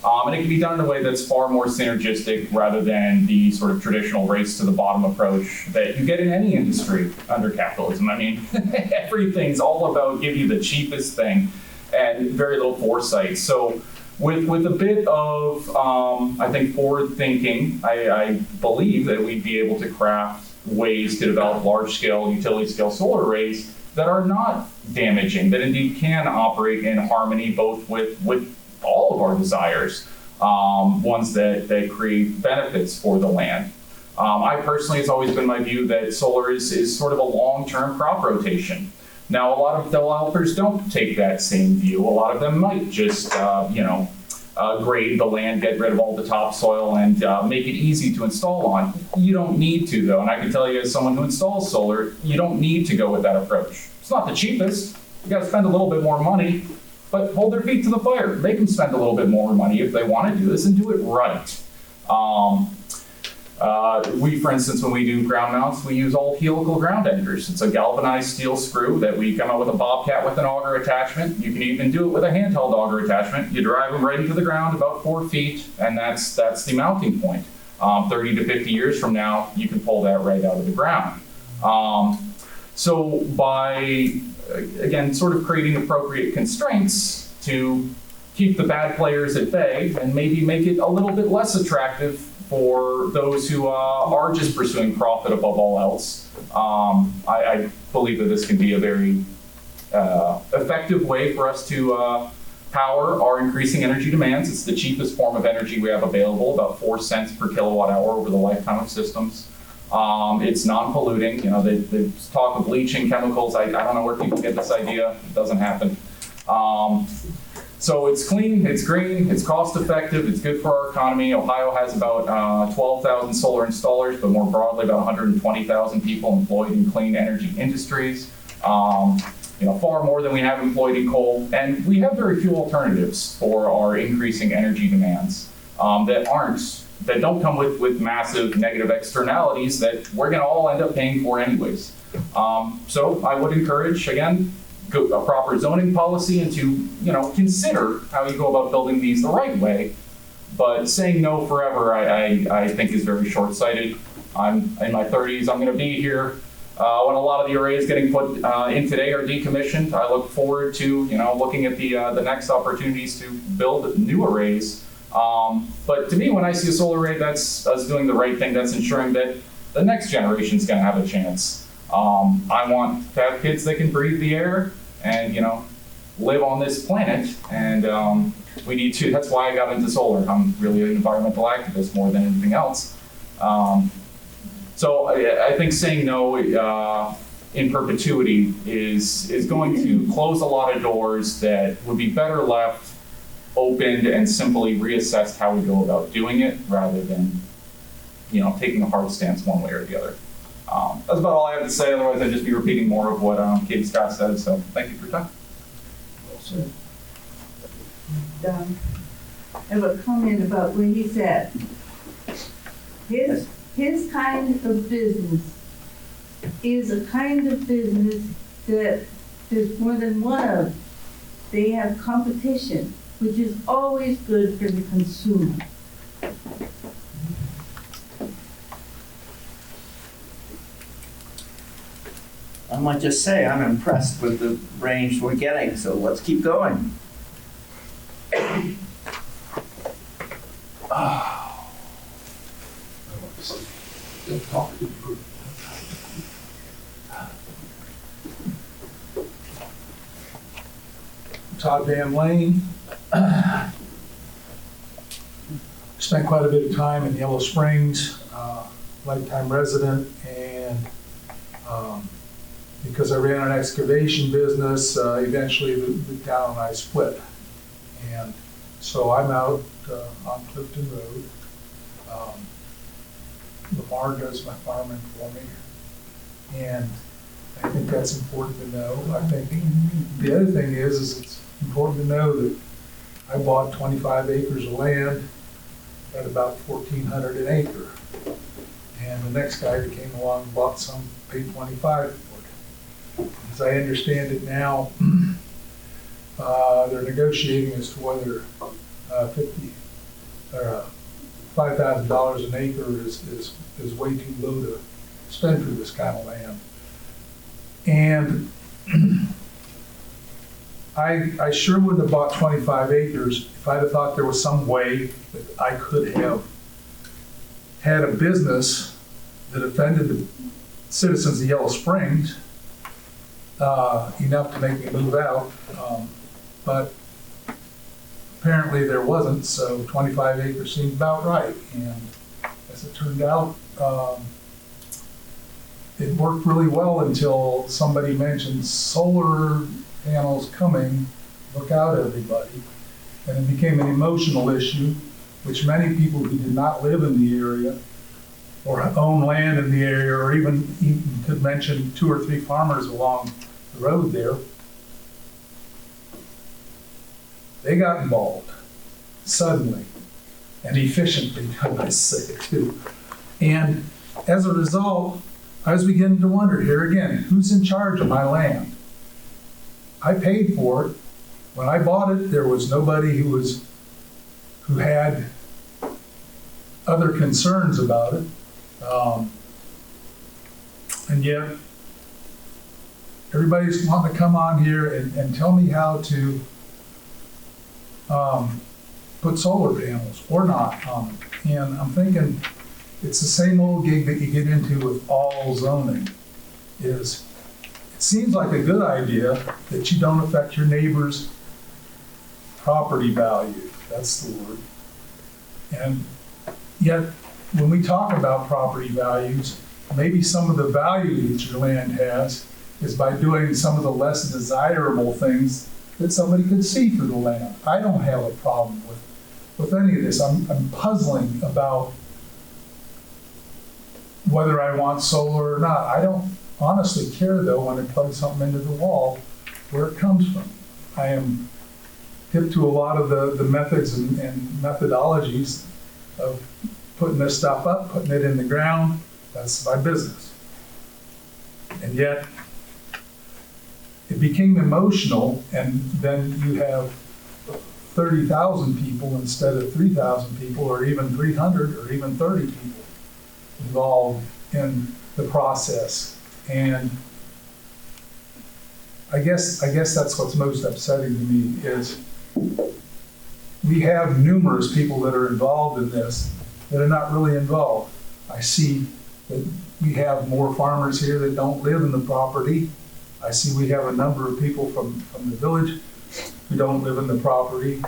And it can be done in a way that's far more synergistic rather than the sort of traditional race to the bottom approach that you get in any industry under capitalism. I mean, everything's all about give you the cheapest thing and very little foresight. So with a bit of, I think, forward thinking, I believe that we'd be able to craft ways to develop large-scale, utility-scale solar arrays that are not damaging, that indeed can operate in harmony both with all of our desires, ones that create benefits for the land. I personally, it's always been my view that solar is sort of a long-term crop rotation. Now, a lot of developers don't take that same view. A lot of them might just, grade the land, get rid of all the topsoil, and make it easy to install on. You don't need to, though. And I can tell you, as someone who installs solar, you don't need to go with that approach. It's not the cheapest. You got to spend a little bit more money, but hold their feet to the fire. Make them spend a little bit more money if they want to do this and do it right. We, for instance, when we do ground mounts, we use all helical ground anchors. It's a galvanized steel screw that we come out with a bobcat with an auger attachment. You can even do it with a handheld auger attachment. You drive them right into the ground about 4 feet, and that's the mounting point. 30 to 50 years from now, you can pull that right out of the ground. So by, again, sort of creating appropriate constraints to keep the bad players at bay and maybe make it a little bit less attractive for those who are just pursuing profit above all else. I believe that this can be a very effective way for us to power our increasing energy demands. It's the cheapest form of energy we have available, about 4 cents per kilowatt hour over the lifetime of systems. It's non-polluting. They talk of bleaching chemicals. I don't know where people get this idea. It doesn't happen. So it's clean, it's green, it's cost effective, it's good for our economy. Ohio has about 12,000 solar installers, but more broadly about 120,000 people employed in clean energy industries. Far more than we have employed in coal. And we have very few alternatives for our increasing energy demands that don't come with massive negative externalities that we're gonna all end up paying for anyways. So I would encourage, again, a proper zoning policy and to, consider how you go about building these the right way. But saying no forever, I think is very short-sighted. I'm in my 30s, I'm gonna be here when a lot of the arrays getting put in today are decommissioned. I look forward to, looking at the next opportunities to build new arrays. But to me, when I see a solar array, that's us doing the right thing. That's ensuring that the next generation's gonna have a chance. I want to have kids that can breathe the air and, live on this planet. And we need to, that's why I got into solar. I'm really an environmental activist more than anything else. So I think saying no in perpetuity is going to close a lot of doors that would be better left opened and simply reassessed how we go about doing it rather than, taking a hard stance one way or the other. That's about all I have to say. Otherwise, I'd just be repeating more of what Katie Scott said. So thank you for your time. I have a comment about what he said. His kind of business is a kind of business that there's more than one of. They have competition, which is always good for the consumer. I might just say I'm impressed with the range we're getting, so let's keep going. Todd Van Lane. Spent quite a bit of time in Yellow Springs, lifetime resident, and because I ran an excavation business, eventually the town and I split. And so I'm out on Clifton Road. Lamar does my farming for me. And I think that's important to know. I think the other thing is it's important to know that I bought 25 acres of land at about 1,400 an acre. And the next guy that came along bought some, paid 25 for it. As I understand it now, they're negotiating as to whether $5,000 an acre is way too low to spend for this kind of land. And I sure wouldn't have bought 25 acres if I'd have thought there was some way that I could have had a business that offended the citizens of Yellow Springs enough to make me move out. But apparently there wasn't, so 25 acres seemed about right. And as it turned out, it worked really well until somebody mentioned solar panels coming, look out everybody. And it became an emotional issue, which many people who did not live in the area or own land in the area, or even could mention 2 or 3 farmers along the road there, they got involved suddenly and efficiently, I must say too. And as a result, I was beginning to wonder here again, who's in charge of my land? I paid for it. When I bought it, there was nobody who had other concerns about it. And yet, everybody's wanting to come on here and tell me how to put solar panels or not on them. And I'm thinking, it's the same old gig that you get into with all zoning. It seems like a good idea that you don't affect your neighbor's property value. That's the word. And yet, when we talk about property values, maybe some of the value that your land has is by doing some of the less desirable things that somebody could see through the land. I don't have a problem with any of this. I'm puzzling about whether I want solar or not. I don't honestly care, though, when I plug something into the wall, where it comes from. I am hip to a lot of the methods and methodologies of putting this stuff up, putting it in the ground. That's my business. And yet, it became emotional, and then you have 30,000 people instead of 3,000 people, or even 300, or even 30 people involved in the process. And I guess that's what's most upsetting to me is we have numerous people that are involved in this that are not really involved. I see that we have more farmers here that don't live in the property. I see we have a number of people from the village who don't live in the property.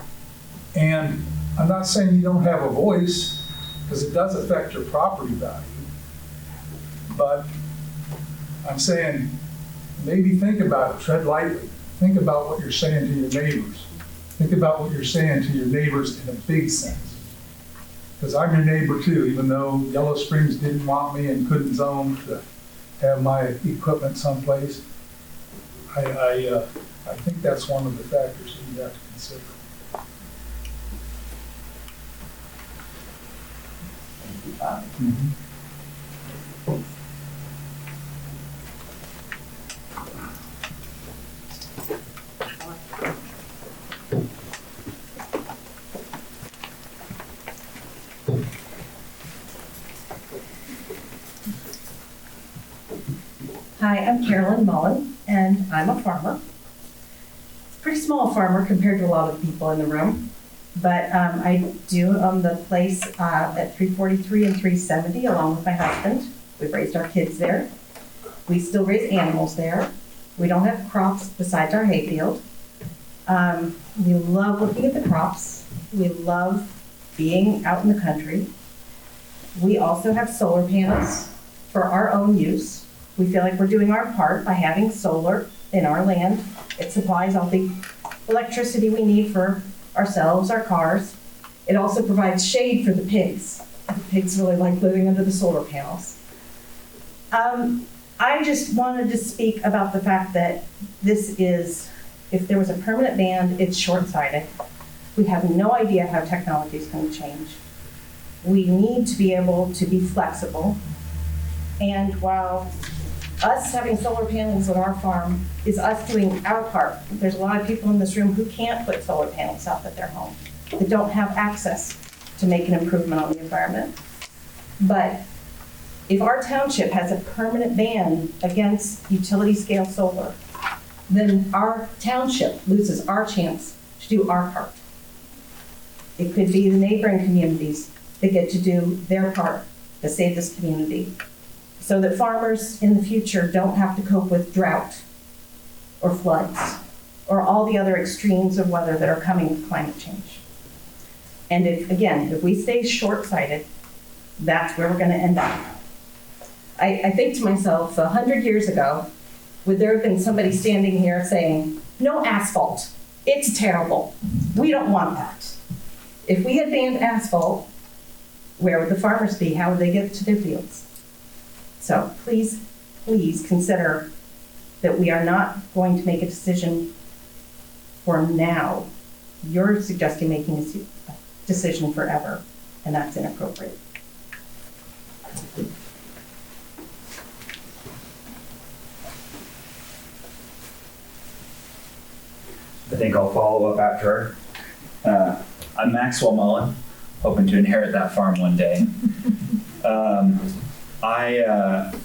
And I'm not saying you don't have a voice, because it does affect your property value. But I'm saying, maybe think about it, tread lightly. Think about what you're saying to your neighbors. Think about what you're saying to your neighbors in a big sense. Because I'm your neighbor too, even though Yellow Springs didn't want me and couldn't zone to have my equipment someplace. I think that's one of the factors that you have to consider. Mm-hmm. Hi, I'm Carolyn Mullen, and I'm a farmer. Pretty small farmer compared to a lot of people in the room, but I do own the place at 343 and 370 along with my husband. We've raised our kids there. We still raise animals there. We don't have crops besides our hayfield. We love looking at the crops. We love being out in the country. We also have solar panels for our own use. We feel like we're doing our part by having solar in our land. It supplies all the electricity we need for ourselves, our cars. It also provides shade for the pigs. The pigs really like living under the solar panels. I just wanted to speak about the fact that this is, if there was a permanent ban, it's short-sighted. We have no idea how technology is going to change. We need to be able to be flexible. And while us having solar panels on our farm is us doing our part, there's a lot of people in this room who can't put solar panels up at their home, that don't have access to make an improvement on the environment. But if our township has a permanent ban against utility scale solar, then our township loses our chance to do our part. It could be the neighboring communities that get to do their part to save this community, so that farmers in the future don't have to cope with drought or floods or all the other extremes of weather that are coming with climate change. And if we stay short-sighted, that's where we're going to end up. I think to myself, 100 years ago, would there have been somebody standing here saying, no asphalt, it's terrible, we don't want that? If we had banned asphalt, where would the farmers be? How would they get to their fields? So please, please consider that we are not going to make a decision for now. You're suggesting making a decision forever, and that's inappropriate. I think I'll follow up after her. I'm Maxwell Mullen, hoping to inherit that farm one day. I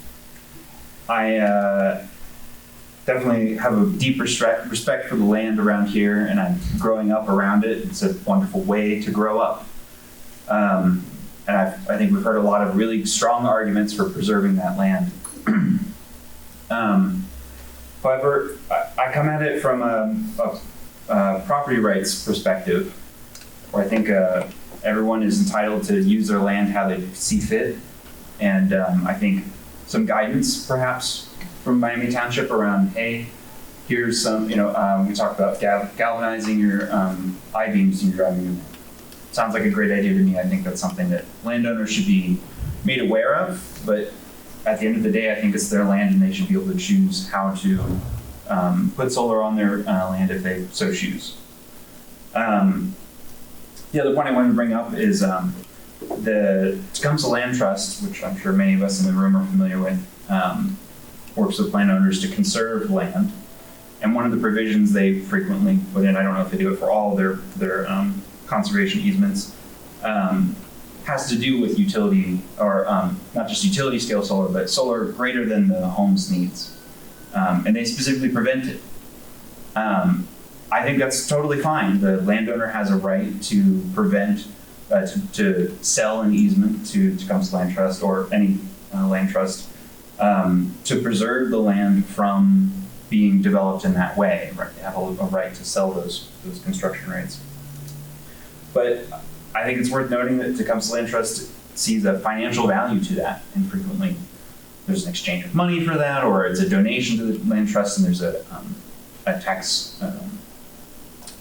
definitely have a deep respect for the land around here, and I'm growing up around it. It's a wonderful way to grow up. And I think we've heard a lot of really strong arguments for preserving that land. However, I come at it from a property rights perspective, where I think everyone is entitled to use their land how they see fit. And I think some guidance, perhaps, from Miami Township around, hey, here's some, we talked about galvanizing your I-beams in your driving unit. Sounds like a great idea to me. I think that's something that landowners should be made aware of, but at the end of the day, I think it's their land and they should be able to choose how to put solar on their land if they so choose. The other point I wanted to bring up is the Tecumseh Land Trust, which I'm sure many of us in the room are familiar with, works with landowners to conserve land. And one of the provisions they frequently put in, I don't know if they do it for all their conservation easements, has to do with utility, or not just utility scale solar, but solar greater than the home's needs. And they specifically prevent it. I think that's totally fine. The landowner has a right to prevent, to sell an easement to Tecumseh Land Trust or any land trust to preserve the land from being developed in that way. Right? They have a right to sell those construction rights. But I think it's worth noting that Tecumseh Land Trust sees a financial value to that, and frequently there's an exchange of money for that, or it's a donation to the land trust, and there's a tax,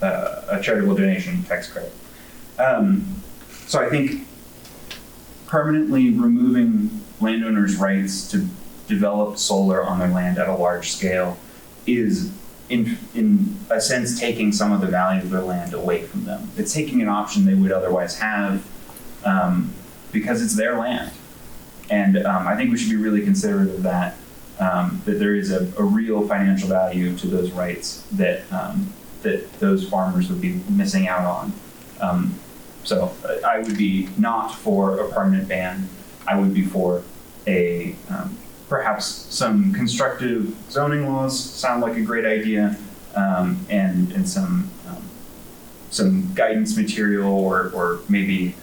a charitable donation tax credit. So I think permanently removing landowners' rights to develop solar on their land at a large scale is, in a sense, taking some of the value of their land away from them. It's taking an option they would otherwise have because it's their land. And I think we should be really considerate of that, that there is a real financial value to those rights that those farmers would be missing out on. So I would be not for a permanent ban. I would be for a perhaps some constructive zoning laws sound like a great idea, and some guidance material, or maybe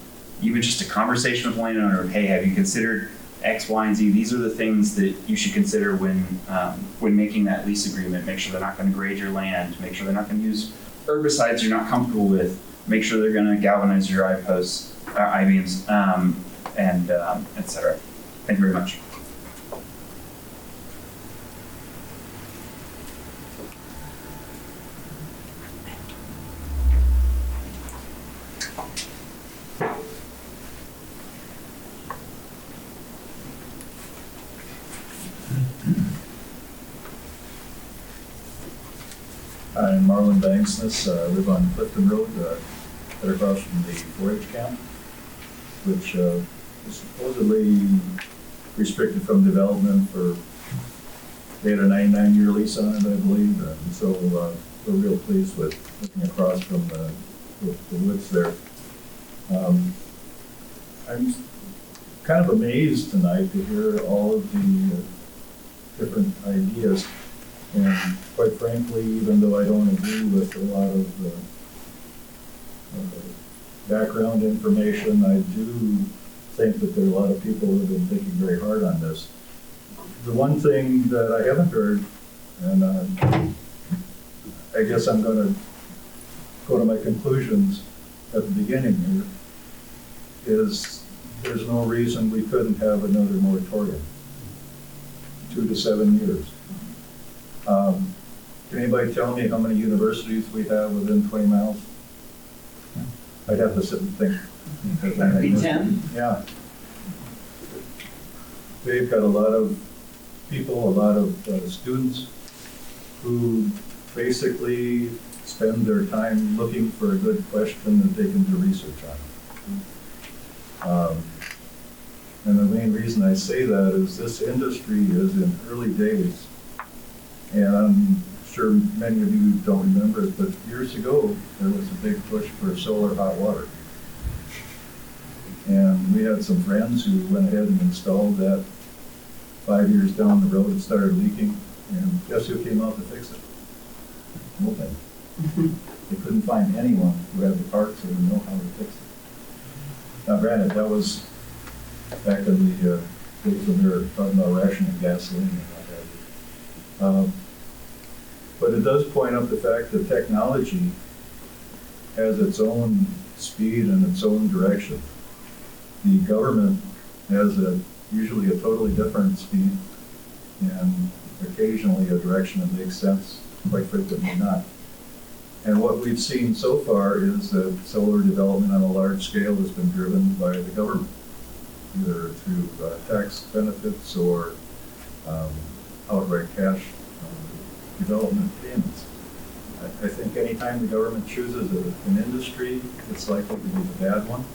even just a conversation with the landowner of, hey, have you considered X, Y, and Z? These are the things that you should consider when making that lease agreement. Make sure they're not going to grade your land. Make sure they're not going to use herbicides you're not comfortable with. Make sure they're going to galvanize your I-posts, I-beams, and et cetera. Thank you very much. I'm Marlon Banksness. I live on Clifton Road, right across from the 4-H camp. which is supposedly restricted from development for, they had a 99-year lease on it, I believe, and so we're real pleased with looking across from the woods there. I'm kind of amazed tonight to hear all of the different ideas, and quite frankly, even though I don't agree with a lot of the background information, I do think that there are a lot of people who have been thinking very hard on this. The one thing that I haven't heard, and I guess I'm going to go to my conclusions at the beginning here, is there's no reason we couldn't have another moratorium, 2 to 7 years. Can anybody tell me how many universities we have within 20 miles? I'd have to sit and think. That'd be 10? Yeah. They've got a lot of people, a lot of students who basically spend their time looking for a good question that they can do research on. And the main reason I say that is this industry is in early days. And I'm sure many of you don't remember it, but years ago, there was a big push for solar hot water. And we had some friends who went ahead and installed that. 5 years down the road, it started leaking, and guess who came out to fix it? Nobody. They couldn't find anyone who had the parts that would know how to fix it. Now granted, that was back in the days when we were talking about rationing gasoline and what have you. But it does point out the fact that technology has its own speed and its own direction. The government has usually a totally different speed and occasionally a direction that makes sense, quite frequently not. And what we've seen so far is that solar development on a large scale has been driven by the government, either through tax benefits or outright cash development payments. I think anytime the government chooses an industry, it's likely to be the bad one,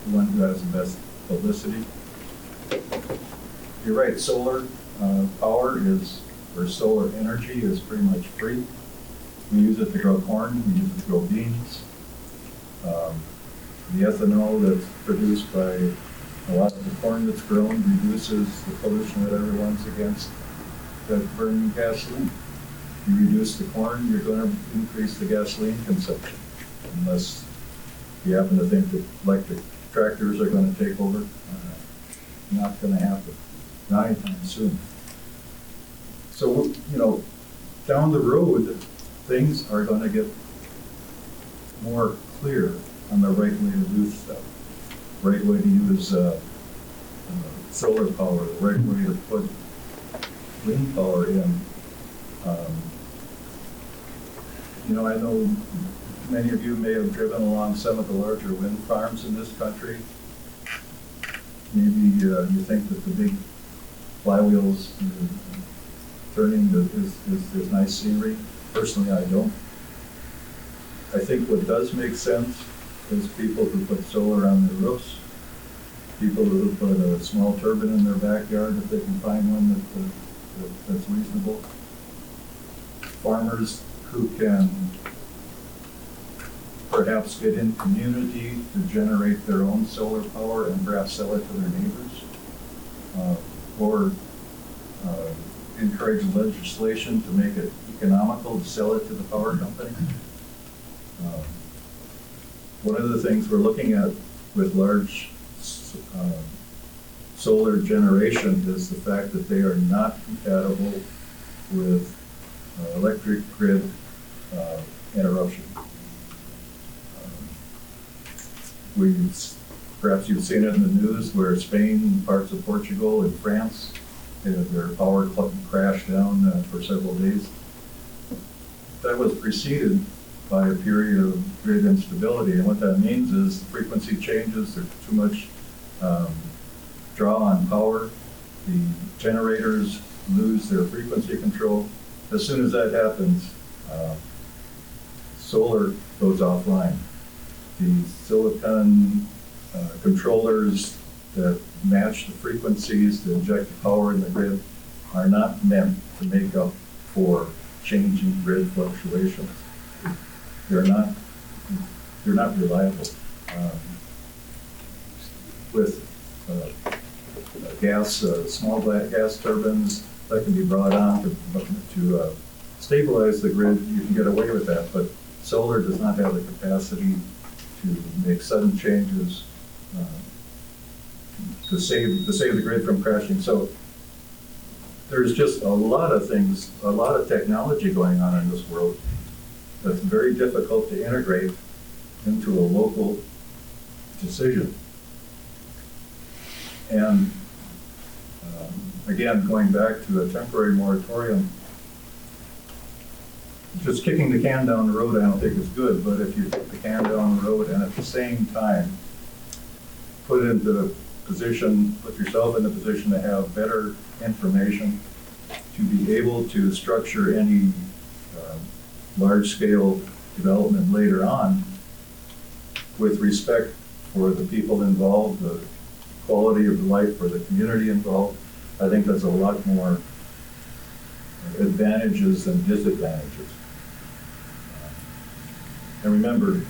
the one who has the best publicity. You're right, solar power or solar energy is pretty much free. We use it to grow corn, we use it to grow beans. The ethanol that's produced by a lot of the corn that's grown reduces the pollution that everyone's against that burning gasoline. You reduce the corn, you're going to increase the gasoline consumption, unless you happen to think that electric tractors are going to take over. Not going to happen, not anytime soon. So, you know, down the road, things are going to get more clear on the right way to do stuff, right way to use solar power, the right way to put wind power in. You know, I know many of you may have driven along some of the larger wind farms in this country. Maybe you think that the big flywheels turning is nice scenery. Personally, I don't. I think what does make sense is people who put solar on their roofs, people who put a small turbine in their backyard if they can find one that's reasonable, farmers who can perhaps get in community to generate their own solar power and perhaps sell it to their neighbors, or encourage legislation to make it economical to sell it to the power company. One of the things we're looking at with large solar generation is the fact that they are not compatible with electric grid interruption. Perhaps you've seen it in the news where Spain, parts of Portugal, and France, their power crashed down for several days. That was preceded by a period of grid instability, and what that means is the frequency changes, there's too much draw on power, the generators lose their frequency control. As soon as that happens, solar goes offline. The silicon controllers that match the frequencies to inject the power in the grid are not meant to make up for changing grid fluctuations. They're not reliable. With small gas turbines that can be brought on to stabilize the grid, you can get away with that, but solar does not have the capacity to make sudden changes to save the grid from crashing. So there's just a lot of things, a lot of technology going on in this world that's very difficult to integrate into a local decision. And again, going back to a temporary moratorium, just kicking the can down the road I don't think is good, but if you kick the can down the road and at the same time put yourself in a position to have better information, to be able to structure any large-scale development later on with respect for the people involved, the quality of life for the community involved, I think that's a lot more advantages than disadvantages. And remember,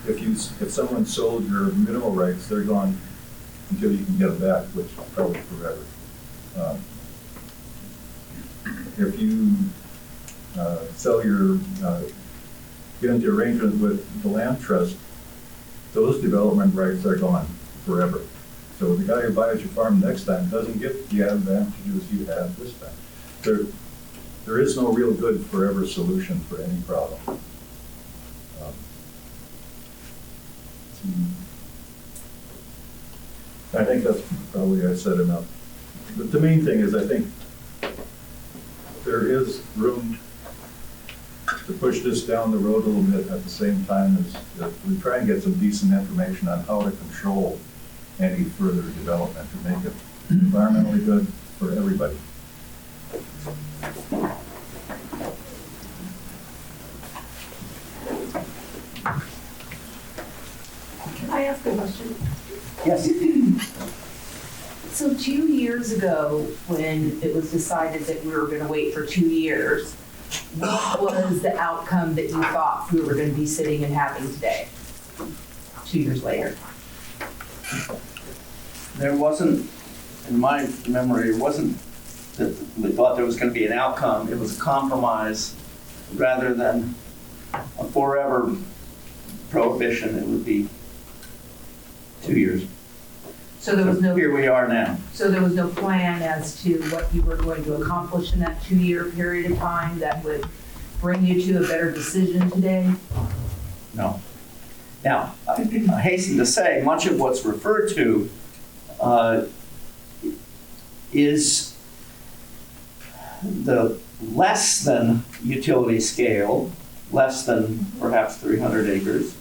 if someone sold your mineral rights, they're gone until you can get them back, which is probably forever. If you get into arrangement with the land trust, those development rights are gone forever. So the guy who buys your farm next time doesn't get the advantages you had this time. There is no real good forever solution for any problem. I think that's probably I said enough. But the main thing is I think there is room to push this down the road a little bit at the same time as we try and get some decent information on how to control any further development to make it environmentally good for everybody. Can I ask a question? Yes. So 2 years ago, when it was decided that we were going to wait for 2 years, what was the outcome that you thought we were going to be sitting and having today, 2 years later? There wasn't, in my memory, it wasn't that we thought there was going to be an outcome. It was a compromise rather than a forever prohibition. It would be 2 years. So there was no. Here we are now. So there was no plan as to what you were going to accomplish in that 2-year period of time that would bring you to a better decision today? No. Now, I hasten to say, much of what's referred to is the less than utility scale, less than perhaps 300 acres,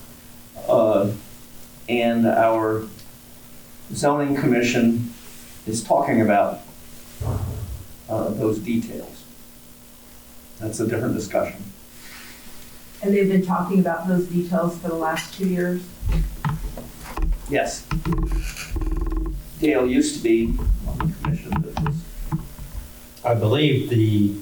and our zoning commission is talking about those details. That's a different discussion. And they've been talking about those details for the last 2 years? Yes. Dale used to be on the commission that was. I believe the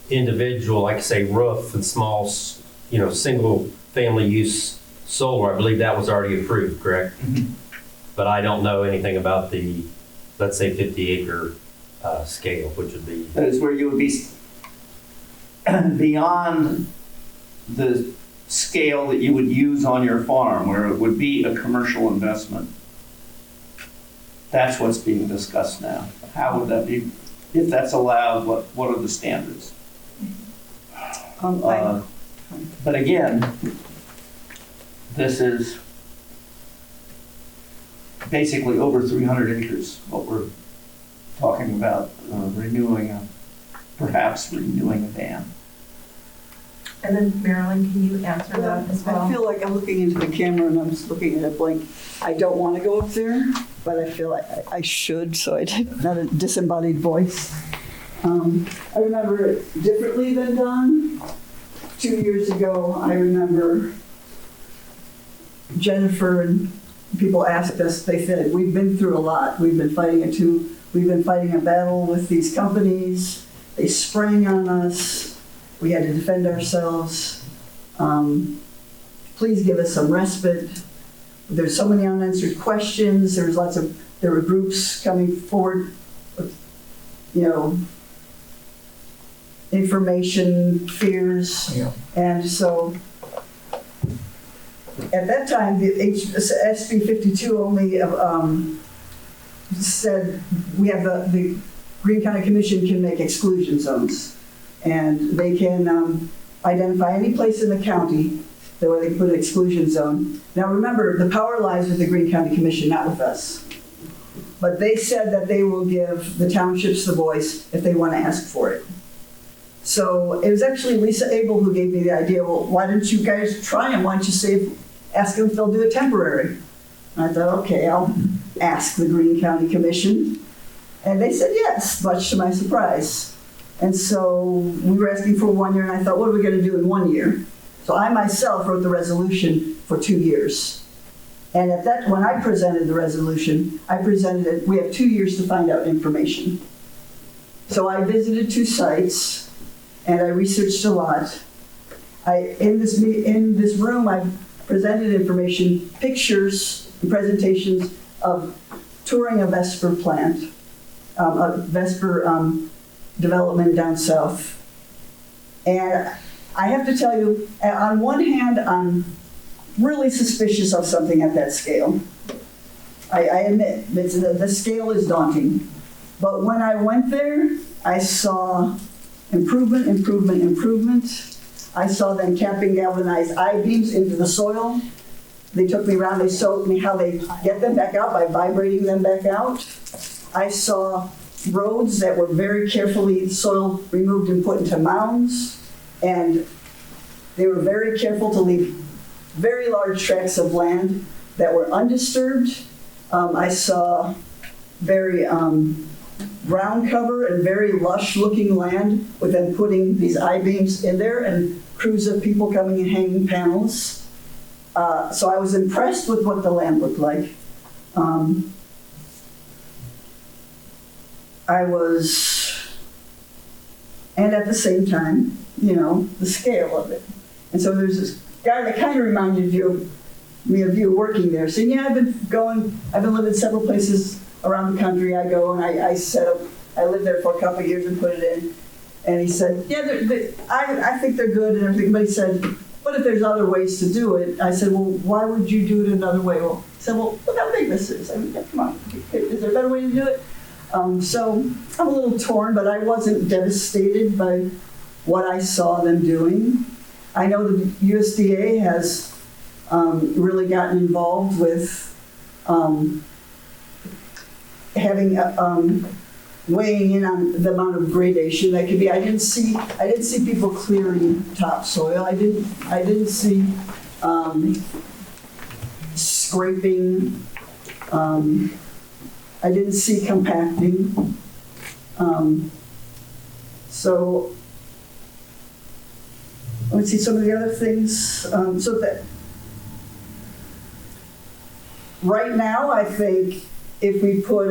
individual, like say roof and small, single family use solar, I believe that was already approved, correct? Mm-hmm. But I don't know anything about the, let's say 50 acre scale, which would be. That is where you would be beyond the scale that you would use on your farm, where it would be a commercial investment. That's what's being discussed now. How would that be, if that's allowed, what are the standards? But again, this is basically over 300 acres, what we're talking about, perhaps renewing a dam. And then Marilyn, can you answer that as well? I feel like I'm looking into the camera and I'm just looking at a blank. I don't want to go up there, but I feel like I should, so I did not a disembodied voice. I remember it differently than Don. 2 years ago, I remember Jennifer and people asked us, they said, we've been through a lot. We've been fighting a battle with these companies. They sprang on us. We had to defend ourselves. Please give us some respite. There's so many unanswered questions. There were groups coming forward with, information, fears. Yeah. And so at that time, the SB 52 only said we have the Greene County Commission can make exclusion zones. And they can identify any place in the county where they can put an exclusion zone. Now remember, the power lies with the Greene County Commission, not with us. But they said that they will give the townships the voice if they want to ask for it. So it was actually Lisa Abel who gave me the idea, well, why don't you guys try them? Why don't you ask them if they'll do it temporary? And I thought, okay, I'll ask the Greene County Commission. And they said yes, much to my surprise. And so we were asking for 1 year, and I thought, what are we going to do in 1 year? So I myself wrote the resolution for 2 years. And when I presented the resolution, I presented it, we have 2 years to find out information. So I visited 2 sites, and I researched a lot. In this room, I presented information, pictures, and presentations of touring a Vesper plant, a Vesper development down south. And I have to tell you, on one hand, I'm really suspicious of something at that scale. I admit, the scale is daunting. But when I went there, I saw improvement. I saw them capping galvanized I-beams into the soil. They took me around, they showed me how they get them back out by vibrating them back out. I saw roads that were very carefully soil removed and put into mounds. And they were very careful to leave very large tracts of land that were undisturbed. I saw very ground cover and very lush looking land with them putting these I-beams in there and crews of people coming and hanging panels. So I was impressed with what the land looked like. And at the same time, the scale of it. And so there's this guy that kind of reminded me of you working there, saying, yeah, I've been living several places around the country. I go and I lived there for a couple of years and put it in. And he said, yeah, I think they're good and everything. But he said, but if there's other ways to do it, I said, well, why would you do it another way? Well, he said, well, look how big this is. I mean, come on, is there a better way to do it? So I'm a little torn, but I wasn't devastated by what I saw them doing. I know the USDA has really gotten involved with weighing in on the amount of gradation that could be. I didn't see people clearing topsoil. I didn't see scraping. I didn't see compacting. So let's see some of the other things. So that right now, I think if we put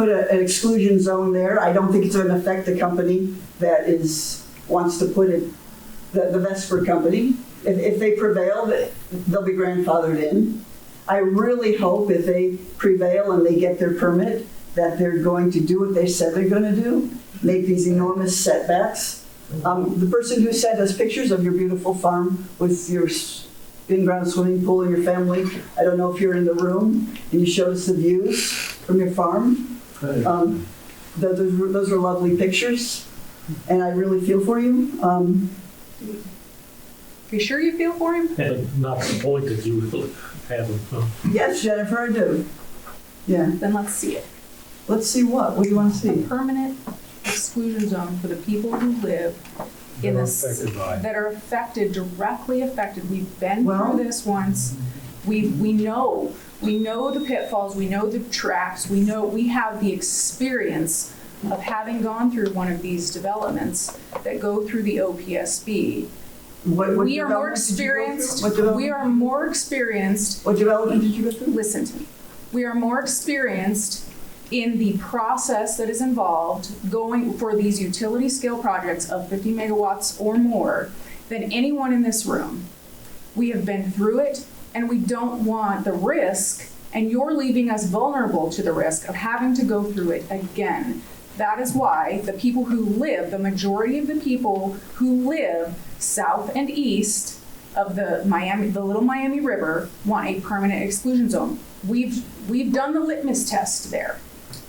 an exclusion zone there, I don't think it's going to affect the company that wants to put it, the Vesper company. If they prevail, they'll be grandfathered in. I really hope if they prevail and they get their permit that they're going to do what they said they're going to do, make these enormous setbacks. The person who sent us pictures of your beautiful farm with your in-ground swimming pool and your family, I don't know if you're in the room, and you showed us the views from your farm. Those are lovely pictures, and I really feel for you. You sure you feel for him? Not the point that you really have him. Yes, Jennifer, I do. Yeah. Then let's see it. Let's see what? What do you want to see? A permanent exclusion zone for the people who live in that are directly affected. We've been through this once. We know the pitfalls. We know the traps. We have the experience of having gone through one of these developments that go through the OPSB. What We are more development did you go through? experienced. What development? We are more experienced. What development did you go through? Listen to me. We are more experienced in the process that is involved going for these utility scale projects of 50 megawatts or more than anyone in this room. We have been through it, and we don't want the risk, and you're leaving us vulnerable to the risk of having to go through it again. That is why the people who live, the majority of the people who live south and east of the Little Miami River, want a permanent exclusion zone. We've done the litmus test there.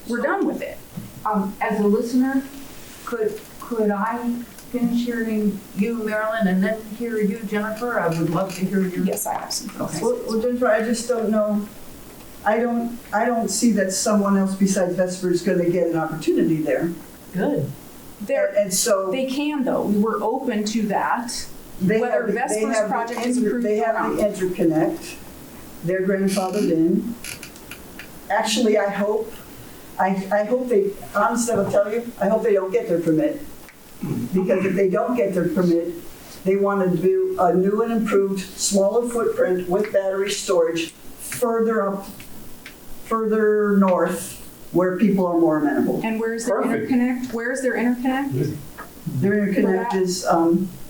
We're done with it. As a listener, could I finish hearing you, Marilyn, and then hear you, Jennifer? I would love to hear your. Yes, I have some. Okay. Well, Jennifer, I just don't know. I don't see that someone else besides Vesper is going to get an opportunity there. Good. And so they can though. We were open to that. Whether Vesper's project is approved they have or the not. interconnect. They're grandfathered in. Actually, I hope they, honestly, I'll tell you, I hope they don't get their permit. Because if they don't get their permit, they want to do a new and improved, smaller footprint with battery storage further north, where people are more amenable. And where's their interconnect? Where's their interconnect? Their interconnect is,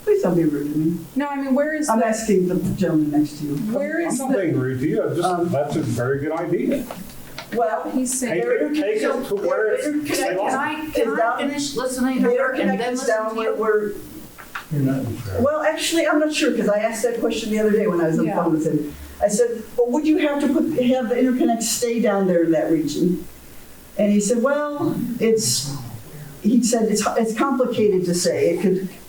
please don't be rude to me. No, I mean, where is I'm asking the gentleman next to you. Where is I'm not being rude to you, that's a very good idea. Well, he's saying. Take it to where it's. Can I finish listening to her and then listen down to you? where You're not in charge. well, actually, I'm not sure, because I asked that question the other day when I was on the phone with him. I said, well, would you have to have the interconnect stay down there in that region? And he said, well, it's complicated to say.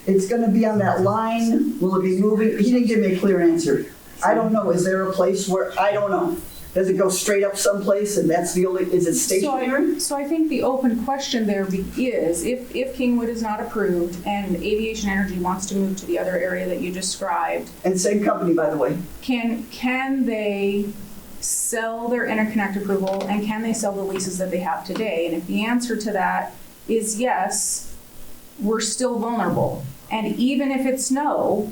It's going to be on that line. Will it be moving? He didn't give me a clear answer. I don't know. Is there a place where, I don't know. Does it go straight up someplace and that's the only, is it stationary? So I think the open question there is, if Kingwood is not approved and Aviation Energy wants to move to the other area that you described. And same company, by the way. Can they sell their interconnect approval and can they sell the leases that they have today? And if the answer to that is yes, we're still vulnerable. And even if it's no,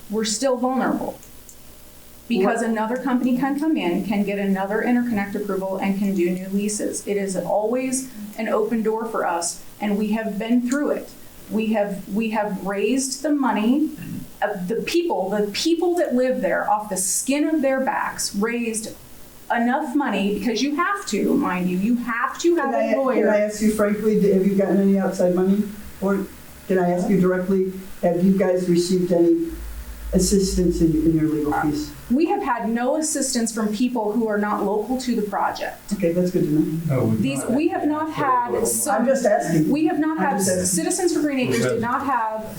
we're still vulnerable. Because another company can come in, can get another interconnect approval, and can do new leases. It is always an open door for us, and we have been through it. We have raised the money of the people that live there off the skin of their backs, raised enough money, because you have to, mind you, you have to have a lawyer. Can I ask you frankly, have you gotten any outside money? Or can I ask you directly, have you guys received any assistance in your legal fees? We have had no assistance from people who are not local to the project. Okay, that's good to know. We have not had some. I'm just asking. We have not had Citizens for Green Acres did not have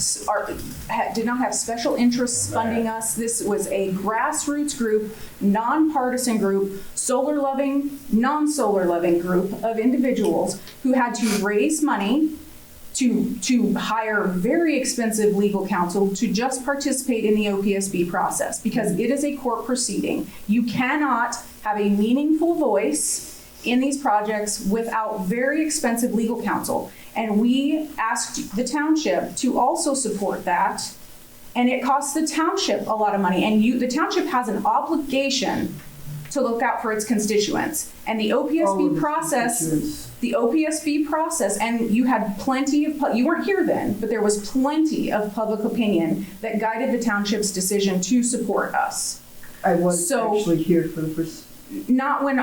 special interests funding us. This was a grassroots group, nonpartisan group, solar loving, non-solar loving group of individuals who had to raise money to hire very expensive legal counsel to just participate in the OPSB process, because it is a court proceeding. You cannot have a meaningful voice in these projects without very expensive legal counsel. And we asked the township to also support that. And it costs the township a lot of money. And the township has an obligation to look out for its constituents. And the OPSB process, and you had plenty of, you weren't here then, but there was plenty of public opinion that guided the township's decision to support us. I was actually here for the first. Not when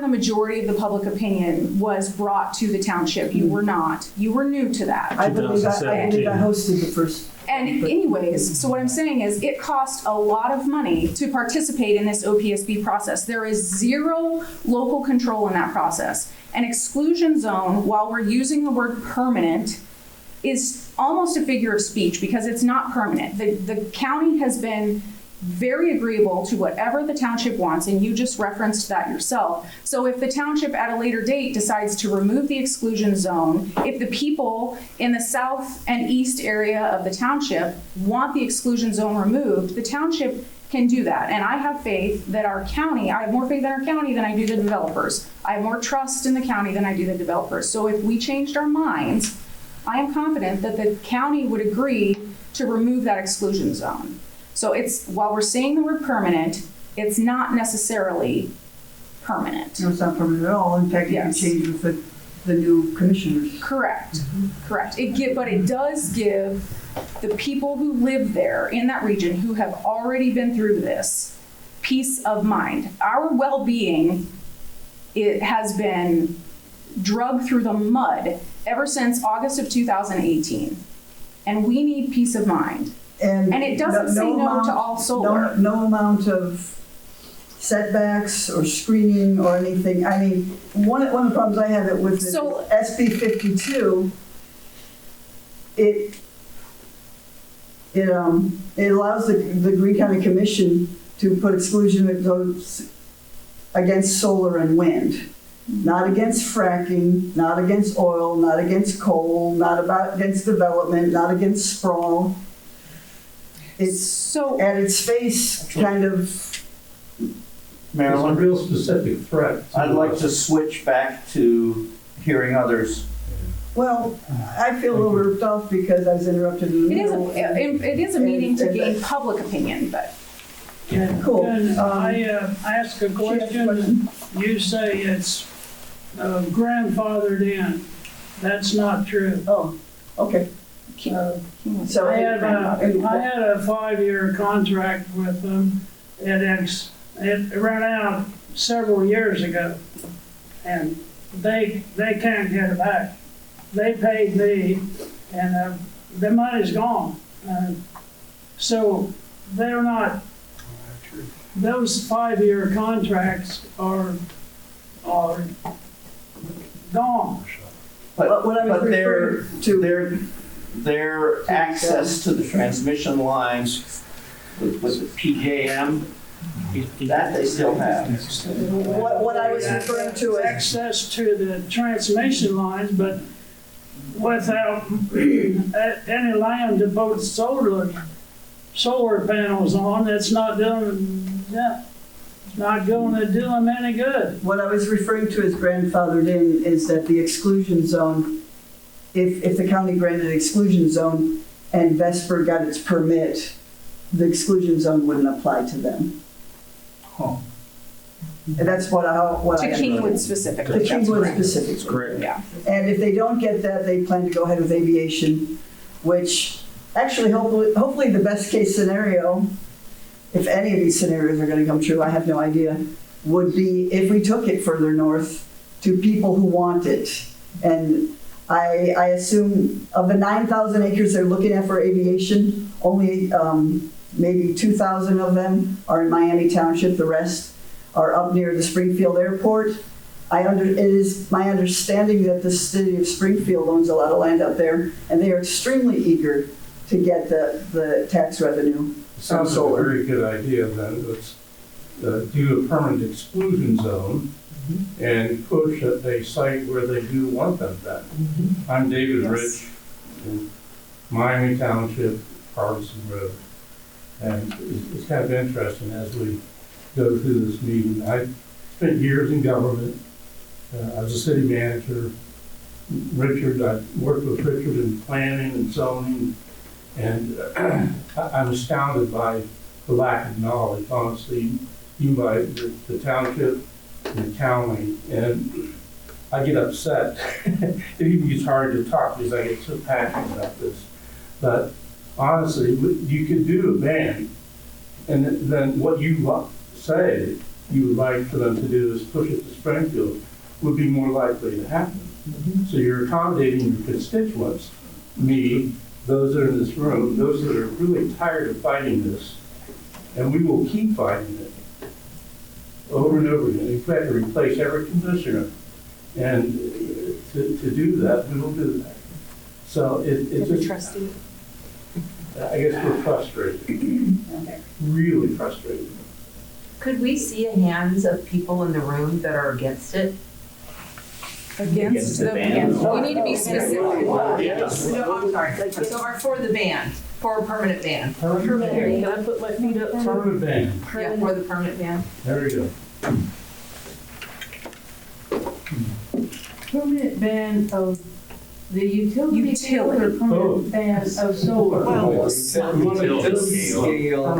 the majority of the public opinion was brought to the township. You were not. You were new to that. I believe I hosted the first. And anyways, so what I'm saying is it cost a lot of money to participate in this OPSB process. There is zero local control in that process. An exclusion zone, while we're using the word permanent, is almost a figure of speech because it's not permanent. The county has been very agreeable to whatever the township wants, and you just referenced that yourself. So if the township at a later date decides to remove the exclusion zone, if the people in the south and east area of the township want the exclusion zone removed, the township can do that. And I have faith that our county, I have more faith in our county than I do the developers. I have more trust in the county than I do the developers. So if we changed our minds I am confident that the county would agree to remove that exclusion zone. So it's, while we're saying the word permanent, it's not necessarily permanent. No, it's not permanent at all. In fact, it can change with the new commissioners. Correct, correct. But it does give the people who live there in that region who have already been through this peace of mind. Our well-being, it has been drugged through the mud ever since August of 2018. And we need peace of mind. And it doesn't say no to all solar. No amount of setbacks or screening or anything. I mean, one of the problems I have with SB 52, it allows the Green County Commission to put exclusion zones against solar and wind. Not against fracking, not against oil, not against coal, not against development, not against sprawl. It's at its face kind of. Marilyn? It's a real specific threat. I'd like to switch back to hearing others. Well, I feel a little ripped off because I was interrupted in the middle. It is a meeting to gain public opinion, but. Cool. Can I ask a question? You say it's grandfathered in. That's not true. Oh, okay. So I had a 5-year contract with them. It ran out several years ago, and they can't get it back. They paid me, and the money's gone. So they're not. Those 5-year contracts are gone. But their access to the transmission lines with the PJM, that they still have. What I was referring to is access to the transmission lines, but without any land to put solar panels on, it's not doing, not going to do them any good. What I was referring to as grandfathered in is that the exclusion zone, if the county granted exclusion zone and Vesper got its permit, the exclusion zone wouldn't apply to them. Oh. And that's what I. To Kingwood specifically. To Kingwood specifically. Correct. Yeah. And if they don't get that, they plan to go ahead with aviation, which actually hopefully the best case scenario, if any of these scenarios are going to come true, I have no idea, would be if we took it further north to people who want it. And I assume of the 9,000 acres they're looking at for aviation, only maybe 2,000 of them are in Miami Township. The rest are up near the Springfield Airport. It is my understanding that the city of Springfield owns a lot of land up there, and they are extremely eager to get the tax revenue from Sounds like a solar. very good idea then. Let's do a permanent exclusion zone and push at a site where they do want them then. I'm David Rich in Miami Township, Harvison Road. And it's kind of interesting as we go through this meeting. I spent years in government. I was a city manager. I worked with Richard in planning and zoning, and I'm astounded by the lack of knowledge, honestly, even by the township and the county. And I get upset. It even gets hard to talk because I get so passionate about this. But honestly, you could do a ban, and then what you say you would like for them to do is push it to Springfield would be more likely to happen. So you're accommodating your constituents, me, those that are in this room, those that are really tired of fighting this, and we will keep fighting it over and over again. In fact, to replace every commissioner, and to do that, we will do that. So it's just, trustee. I guess we're frustrated, really frustrated. Could we see hands of people in the room that are against it? Against the ban. You need to be specific. No, I'm sorry. So are for the ban, for a permanent ban. Can I put my feet up? Permanent ban. Yeah, for the permanent ban. There we go. Permanent ban of The utility scale or permanent ban of solar? Well, scale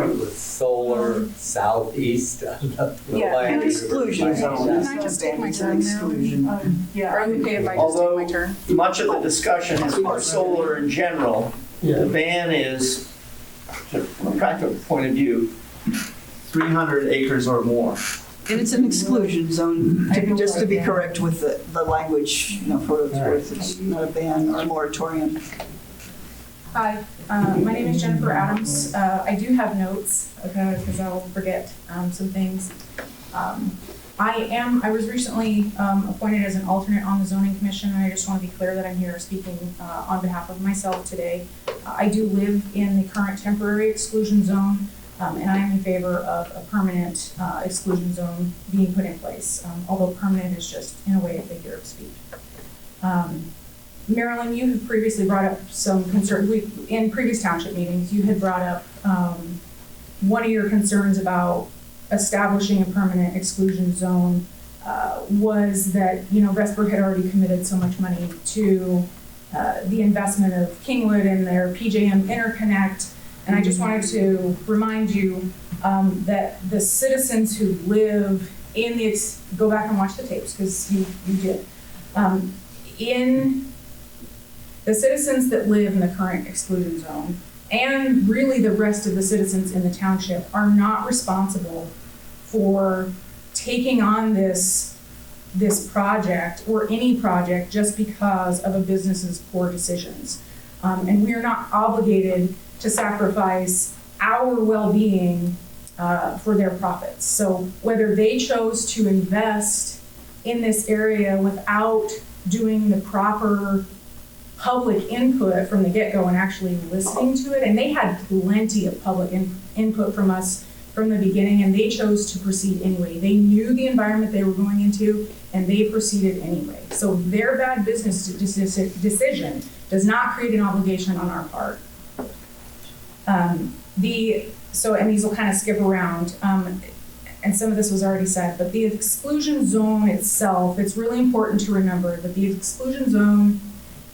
with solar southeast of the Yeah, land. an exclusion zone. Can I just take my turn now? Yeah. Are you okay if I just take my turn? Much of the discussion is for solar in general. The ban is, from a practical point of view, 300 acres or more. And it's an exclusion zone, just to be correct with the language, for what it's worth. It's not a ban or a moratorium. Hi, my name is Jennifer Adams. I do have notes, because I will forget some things. I was recently appointed as an alternate on the zoning commission, and I just want to be clear that I'm here speaking on behalf of myself today. I do live in the current temporary exclusion zone, and I am in favor of a permanent exclusion zone being put in place, although permanent is just, in a way, a figure of speech. Marilyn, you have previously brought up some concerns. In previous township meetings, you had brought up one of your concerns about establishing a permanent exclusion zone was that, Vesper had already committed so much money to the investment of Kingwood and their PJM interconnect. And I just wanted to remind you that the citizens who live in go back and watch the tapes, because you did. In the citizens that live in the current exclusion zone, and really the rest of the citizens in the township, are not responsible for taking on this project or any project just because of a business's poor decisions. And we are not obligated to sacrifice our well-being for their profits. So whether they chose to invest in this area without doing the proper public input from the get-go and actually listening to it, and they had plenty of public input from us from the beginning, and they chose to proceed anyway. They knew the environment they were going into, and they proceeded anyway. So their bad business decision does not create an obligation on our part. And these will kind of skip around, and some of this was already said, but the exclusion zone itself, it's really important to remember that the exclusion zone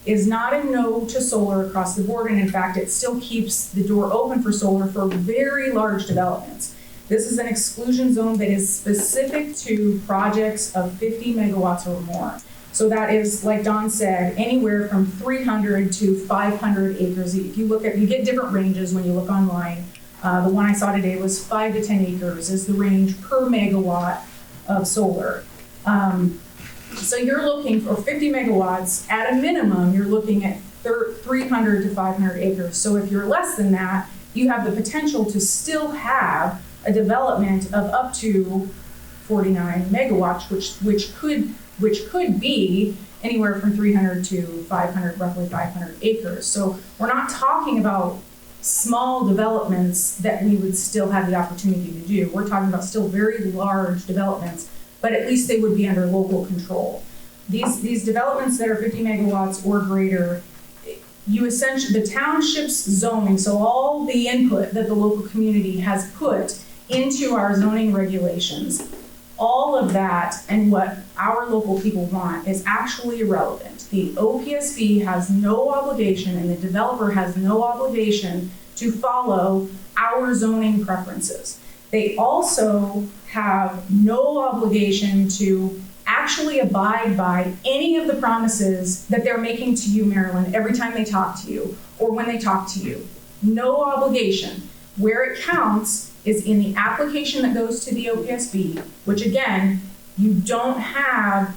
is not a no to solar across the board, and in fact, it still keeps the door open for solar for very large developments. This is an exclusion zone that is specific to projects of 50 megawatts or more. So that is, like Don said, anywhere from 300 to 500 acres. If you get different ranges when you look online. The one I saw today was 5 to 10 acres is the range per megawatt of solar. So you're looking for 50 megawatts, at a minimum, you're looking at 300 to 500 acres. So if you're less than that, you have the potential to still have a development of up to 49 megawatts, which could be anywhere from 300 to 500, roughly 500 acres. So we're not talking about small developments that we would still have the opportunity to do. We're talking about still very large developments, but at least they would be under local control. These developments that are 50 megawatts or greater, the township's zoning, so all the input that the local community has put into our zoning regulations, all of that and what our local people want is actually irrelevant. The OPSB has no obligation, and the developer has no obligation to follow our zoning preferences. They also have no obligation to actually abide by any of the promises that they're making to you, Marilyn, every time they talk to you or when they talk to you. No obligation. Where it counts is in the application that goes to the OPSB, which again, you don't have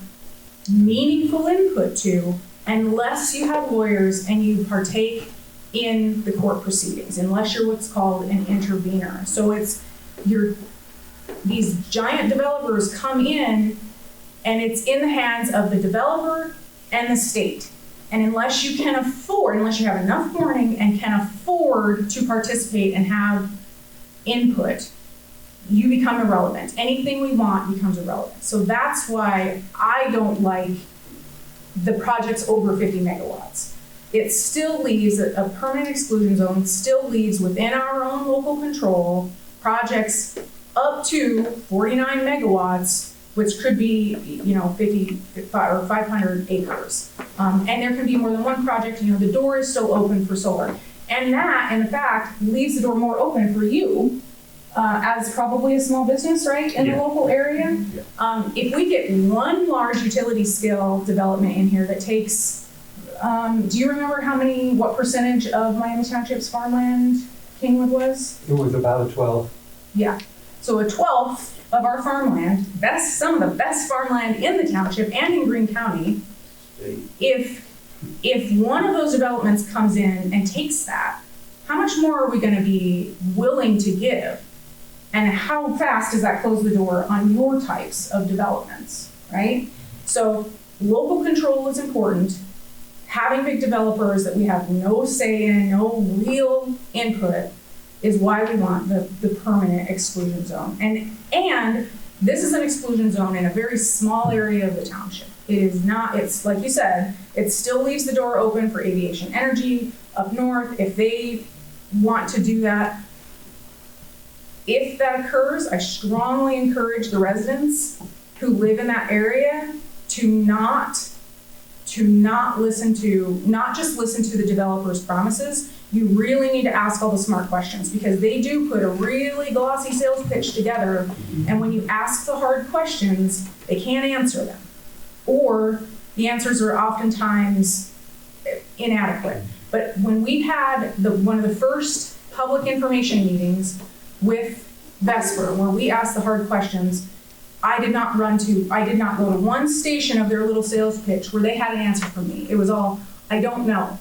meaningful input to unless you have lawyers and you partake in the court proceedings, unless you're what's called an intervener. So these giant developers come in and it's in the hands of the developer and the state. And unless you have enough warning and can afford to participate and have input, you become irrelevant. Anything we want becomes irrelevant. So that's why I don't like the projects over 50 megawatts. It still leaves a permanent exclusion zone, still leaves within our own local control projects up to 49 megawatts which could be, 50 or 500 acres. And there can be more than one project, the door is still open for solar. And that, in fact, leaves the door more open for you as probably a small business, right, in the local area. If we get one large utility scale development in here that takes, do you remember what percentage of Miami Township's farmland Kingwood was? It was about a 12. Yeah, so a 12th of our farmland, some of the best farmland in the township and in Greene County. If one of those developments comes in and takes that, how much more are we going to be willing to give? And how fast does that close the door on your types of developments, right? So local control is important. Having big developers that we have no say in, no real input, is why we want the permanent exclusion zone. And this is an exclusion zone in a very small area of the township. It is not, it's like you said, it still leaves the door open for aviation energy up north if they want to do that. If that occurs, I strongly encourage the residents who live in that area to not just listen to the developer's promises. You really need to ask all the smart questions, because they do put a really glossy sales pitch together, and when you ask the hard questions, they can't answer them. Or the answers are oftentimes inadequate. But when we had one of the first public information meetings with Vesper, where we asked the hard questions, I did not go to one station of their little sales pitch where they had an answer for me. It was all, I don't know.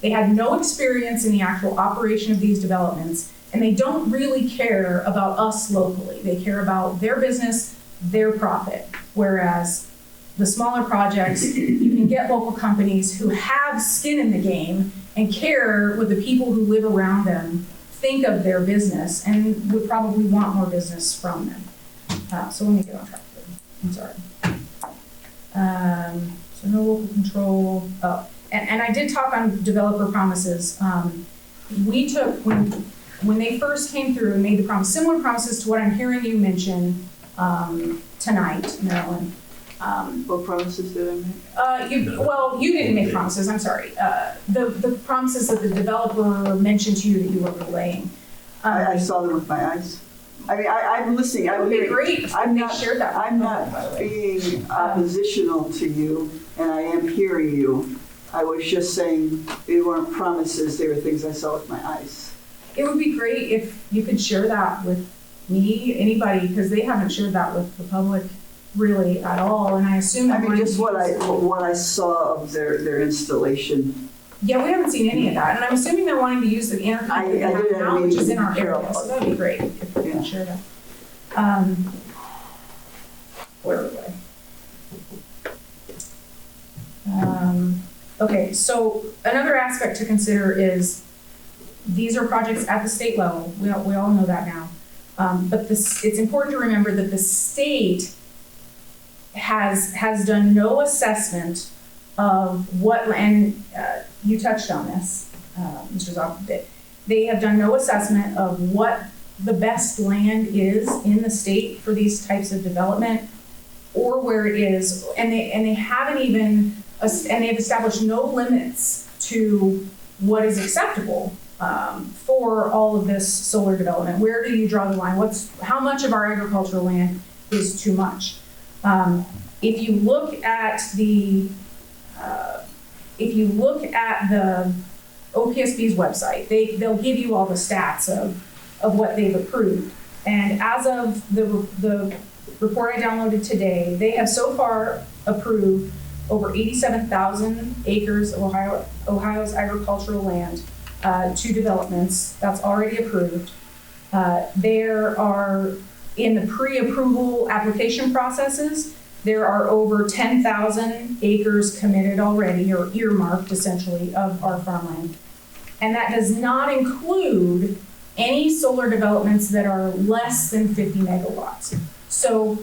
They had no experience in the actual operation of these developments, and they don't really care about us locally. They care about their business, their profit. Whereas the smaller projects, you can get local companies who have skin in the game and care what the people who live around them think of their business and would probably want more business from them. So let me get on track here. I'm sorry. So no local control. Oh, and I did talk on developer promises. We took, when they first came through and made the promise, similar promises to what I'm hearing you mention tonight, Marilyn. What promises did I make? You didn't make promises, I'm sorry. The promises that the developer mentioned to you that you were relaying. I saw them with my eyes. I mean, I'm listening. It would be great if they shared that. I'm not being oppositional to you, and I am hearing you. I was just saying they weren't promises, they were things I saw with my eyes. It would be great if you could share that with me, anybody, because they haven't shared that with the public really at all, and I assume. I mean, just what I saw of their installation. Yeah, we haven't seen any of that, and I'm assuming they're wanting to use the interconnect that we have now, which is in our area, so that'd be great if we can share that. Where were we? Okay, so another aspect to consider is these are projects at the state level. We all know that now, but it's important to remember that the state has done no assessment of what, and you touched on this, Mr. Zopp, they have done no assessment of what the best land is in the state for these types of development, or where it is, and they haven't even, and they've established no limits to what is acceptable for all of this solar development. Where do you draw the line? How much of our agricultural land is too much? If you look at the OPSB's website, they'll give you all the stats of what they've approved. And as of the report I downloaded today, they have so far approved over 87,000 acres of Ohio's agricultural land to developments. That's already approved. There are, in the pre-approval application processes, there are over 10,000 acres committed already, or earmarked essentially, of our farmland. And that does not include any solar developments that are less than 50 megawatts. So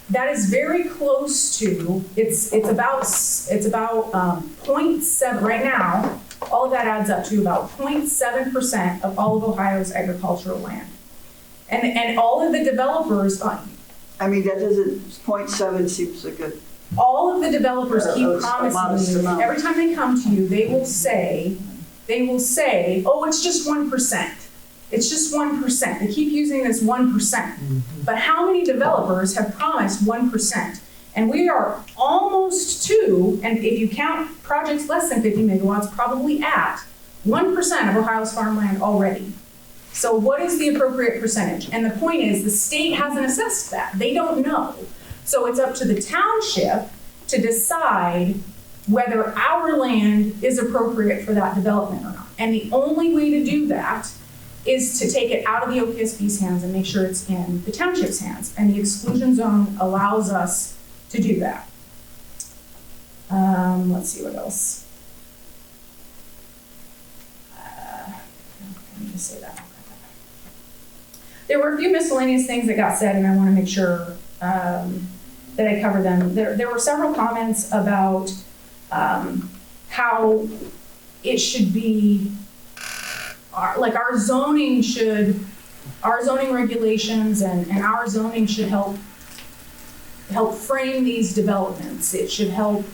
that is very close to, it's about 0.7, right now, all of that adds up to about 0.7% of all of Ohio's agricultural land. And all of the developers, I mean, that doesn't, 0.7 seems like a, All of the developers keep a modest promising you, amount. every time they come to you, they will say, oh, it's just 1%. It's just 1%. They keep using this 1%. But how many developers have promised 1%? And we are almost to, and if you count projects less than 50 megawatts, probably at 1% of Ohio's farmland already. So what is the appropriate percentage? And the point is, the state hasn't assessed that. They don't know. So it's up to the township to decide whether our land is appropriate for that development or not. And the only way to do that is to take it out of the OPSB's hands and make sure it's in the township's hands. And the exclusion zone allows us to do that. Let's see what else. Let me just say that. There were a few miscellaneous things that got said, and I want to make sure that I cover them. There were several comments about how it should be, our zoning regulations and our zoning should help frame these developments. It should help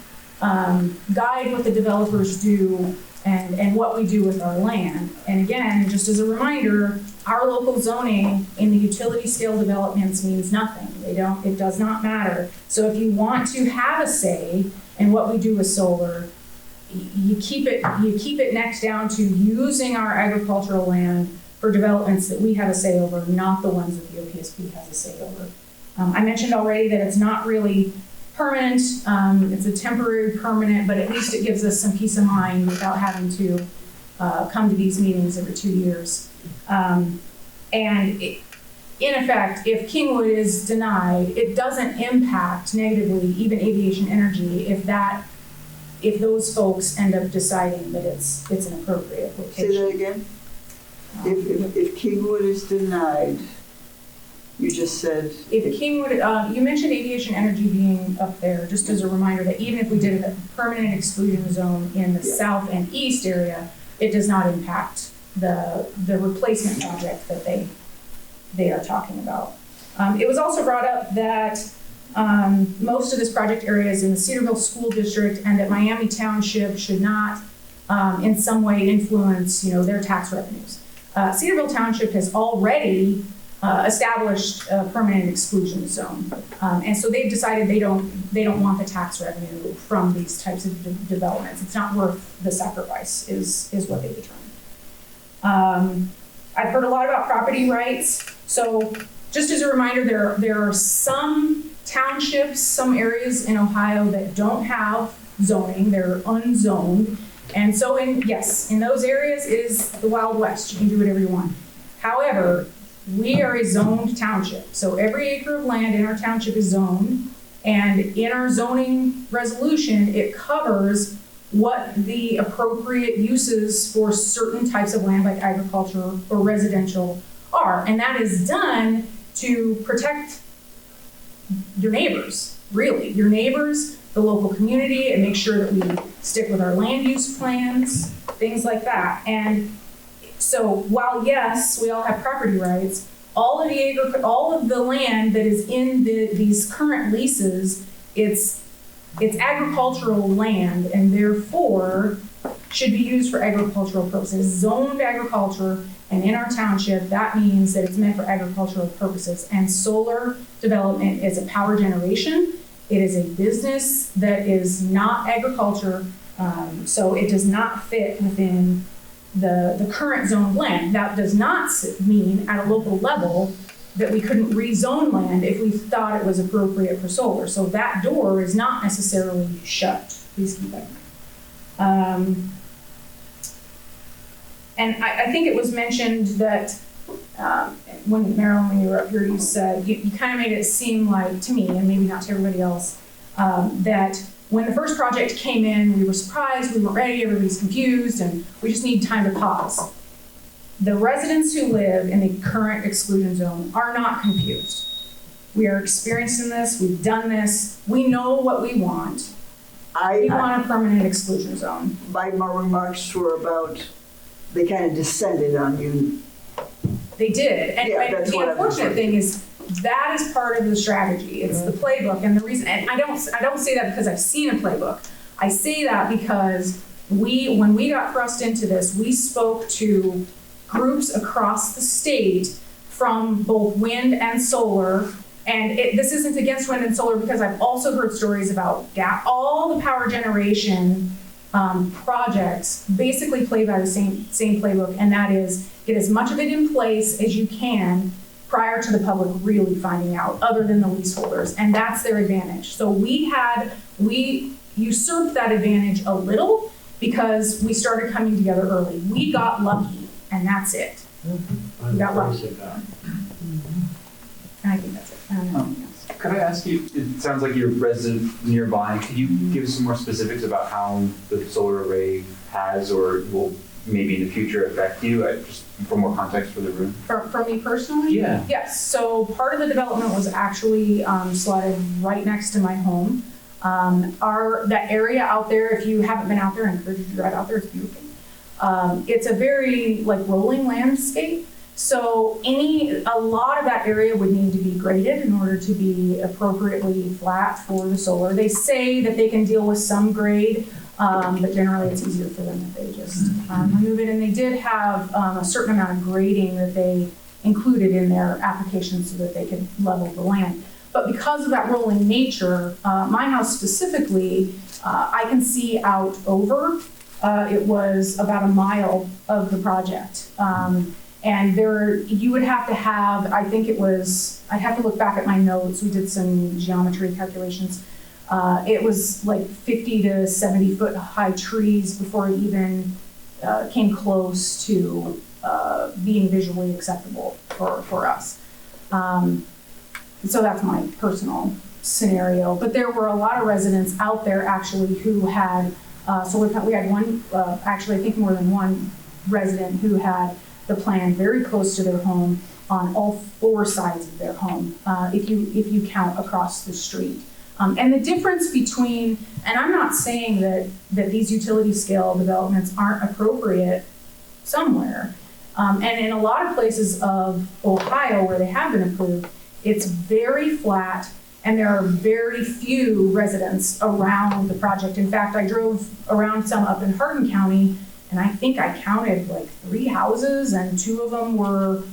guide what the developers do and what we do with our land. And again, just as a reminder, our local zoning in the utility scale developments means nothing. It does not matter. So if you want to have a say in what we do with solar, you keep it next down to using our agricultural land for developments that we have a say over, not the ones that the OPSB has a say over. I mentioned already that it's not really permanent. It's a temporary permanent, but at least it gives us some peace of mind without having to come to these meetings every 2 years. In effect, if Kingwood is denied, it doesn't impact negatively even aviation energy if those folks end up deciding that it's an appropriate location. Say that again? If Kingwood is denied, you just said. If Kingwood, you mentioned aviation energy being up there, just as a reminder that even if we did a permanent exclusion zone in the south and east area, it does not impact the replacement project that they are talking about. It was also brought up that most of this project area is in the Cedarville School District and that Miami Township should not in some way influence their tax revenues. Cedarville Township has already established a permanent exclusion zone. And so they've decided they don't want the tax revenue from these types of developments. It's not worth the sacrifice is what they determined. I've heard a lot about property rights. So just as a reminder, there are some townships, some areas in Ohio that don't have zoning, they're unzoned. And so in those areas it is the Wild West. You can do whatever you want. However, we are a zoned township. So every acre of land in our township is zoned. And in our zoning resolution, it covers what the appropriate uses for certain types of land like agriculture or residential are. And that is done to protect your neighbors, really. Your neighbors, the local community, and make sure that we stick with our land use plans, things like that. And so while yes, we all have property rights, all of the land that is in these current leases, it's agricultural land and therefore should be used for agricultural purposes, zoned agriculture. And in our township, that means that it's meant for agricultural purposes. And solar development is a power generation. It is a business that is not agriculture, so it does not fit within the current zoned land. That does not mean at a local level that we couldn't rezone land if we thought it was appropriate for solar. So that door is not necessarily shut. Please keep that in mind. And I think it was mentioned that when Marilyn, you were up here, you said, you kind of made it seem like, to me, and maybe not to everybody else, that when the first project came in, we were surprised, we weren't ready, everybody's confused, and we just need time to pause. The residents who live in the current exclusion zone are not confused. We are experiencing this, we've done this, we know what we want. We want a permanent exclusion zone. My remarks were about, they kind of descended on you. They did, and the unfortunate thing is, that is part of the strategy. It's the playbook, and the reason, and I don't say that because I've seen a playbook. I say that because when we got thrust into this, we spoke to groups across the state from both wind and solar. And this isn't against wind and solar, because I've also heard stories about all the power generation projects basically play by the same playbook, and that is get as much of it in place as you can prior to the public really finding out, other than the leaseholders, and that's their advantage. So we usurped that advantage a little because we started coming together early. We got lucky, and that's it. We got lucky. And I think that's it. I don't know anything else. Could I ask you, it sounds like you're a resident nearby, could you give us some more specifics about how the solar array has or will maybe in the future affect you, just for more context for the room? For me personally? Yeah. Yes, so part of the development was actually slotted right next to my home. That area out there, if you haven't been out there, I encourage you to drive out there, it's beautiful. It's a very rolling landscape. So a lot of that area would need to be graded in order to be appropriately flat for the solar. They say that they can deal with some grade, but generally it's easier for them if they just remove it. And they did have a certain amount of grading that they included in their application so that they could level the land. But because of that rolling nature, my house specifically, I can see out over. It was about a mile of the project. And you would have to have, I think it was, I'd have to look back at my notes. We did some geometry calculations. It was 50 to 70 foot high trees before it even came close to being visually acceptable for us. So that's my personal scenario. But there were a lot of residents out there actually who had solar panels. We had one, actually I think more than one resident who had the plan very close to their home on all 4 sides of their home, if you count across the street. And the difference between, and I'm not saying that these utility scale developments aren't appropriate somewhere, and in a lot of places of Ohio where they have been approved, it's very flat and there are very few residents around the project. In fact, I drove around some up in Hardin County, and I think I counted 3 houses, and 2 of them were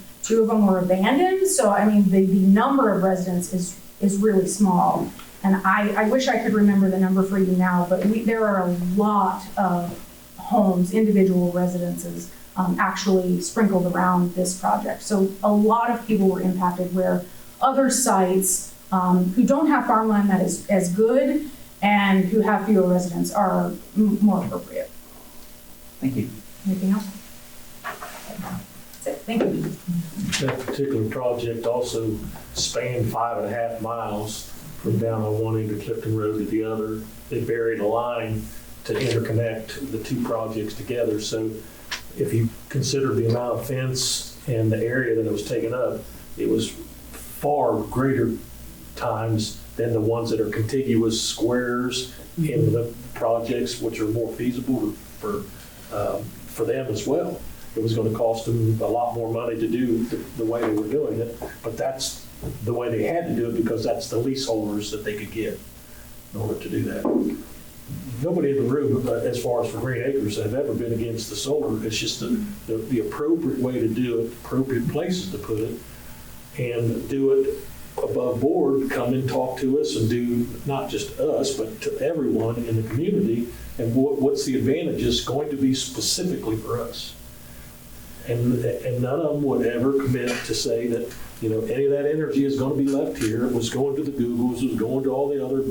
abandoned. So I mean, the number of residents is really small. And I wish I could remember the number for you now, but there are a lot of homes, individual residences, actually sprinkled around this project. So a lot of people were impacted where other sites who don't have farmland that is as good and who have fewer residents are more appropriate. Thank you. Anything else? That's it. Thank you. That particular project also spanned 5.5 miles from down on one end of Clifton Road to the other. They buried a line to interconnect the 2 projects together. So if you consider the amount of fence and the area that it was taken up, it was far greater times than the ones that are contiguous squares in the projects, which are more feasible for them as well. It was going to cost them a lot more money to do the way they were doing it, but that's the way they had to do it because that's the leaseholders that they could get in order to do that. Nobody in the room, as far as for Green Acres, have ever been against the solar. It's just the appropriate way to do it, appropriate places to put it, and do it above board. Come and talk to us and do not just us, but to everyone in the community. And what's the advantages going to be specifically for us? And none of them would ever commit to say that any of that energy is going to be left here. It was going to the Googles, it was going to all the other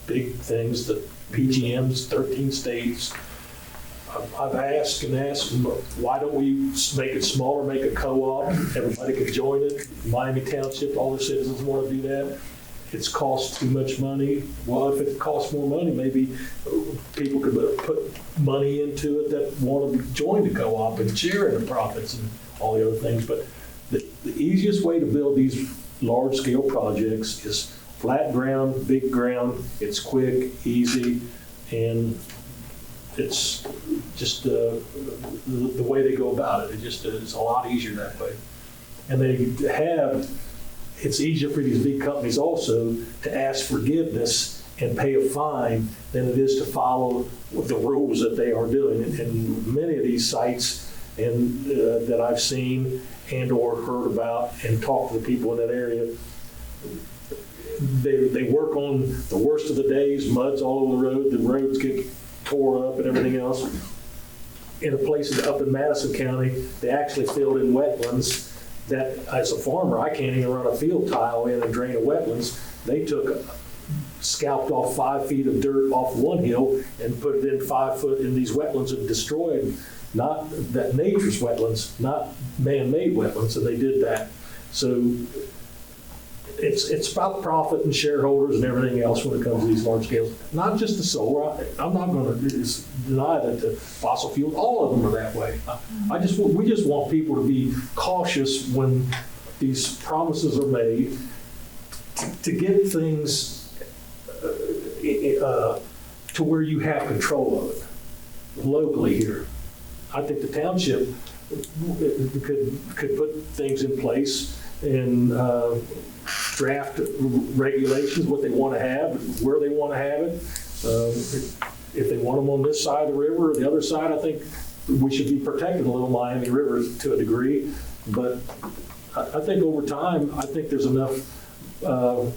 big things, the PGMs, 13 states. I've asked, why don't we make it smaller, make a co-op? Everybody could join it. Miami Township, all the citizens want to do that. It's cost too much money. Well, if it costs more money, maybe people could put money into it that want to join the co-op and share in the profits and all the other things. But the easiest way to build these large-scale projects is flat ground, big ground. It's quick, easy, and it's just the way they go about it. It just is a lot easier that way. And they have it's easier for these big companies also to ask forgiveness and pay a fine than it is to follow the rules that they are doing. And many of these sites and that I've seen and or heard about and talked to the people in that area, they work on the worst of the days, mud's all over the roads get tore up and everything else. In a place up in Madison County, they actually filled in wetlands that, as a farmer, I can't even run a field tile in and drain a wetlands. They scalped off 5 feet of dirt off one hill and put it in 5 foot in these wetlands and destroyed, not that nature's wetlands, not man-made wetlands, and they did that. So it's about profit and shareholders and everything else when it comes to these large scales. Not just the solar. I'm not going to deny that the fossil fuels, all of them are that way. We just want people to be cautious when these promises are made to get things to where you have control of it locally here. I think the township could put things in place and draft regulations, what they want to have, where they want to have it. If they want them on this side of the river or the other side, I think we should be protecting the Little Miami River to a degree. But I think over time, I think there's enough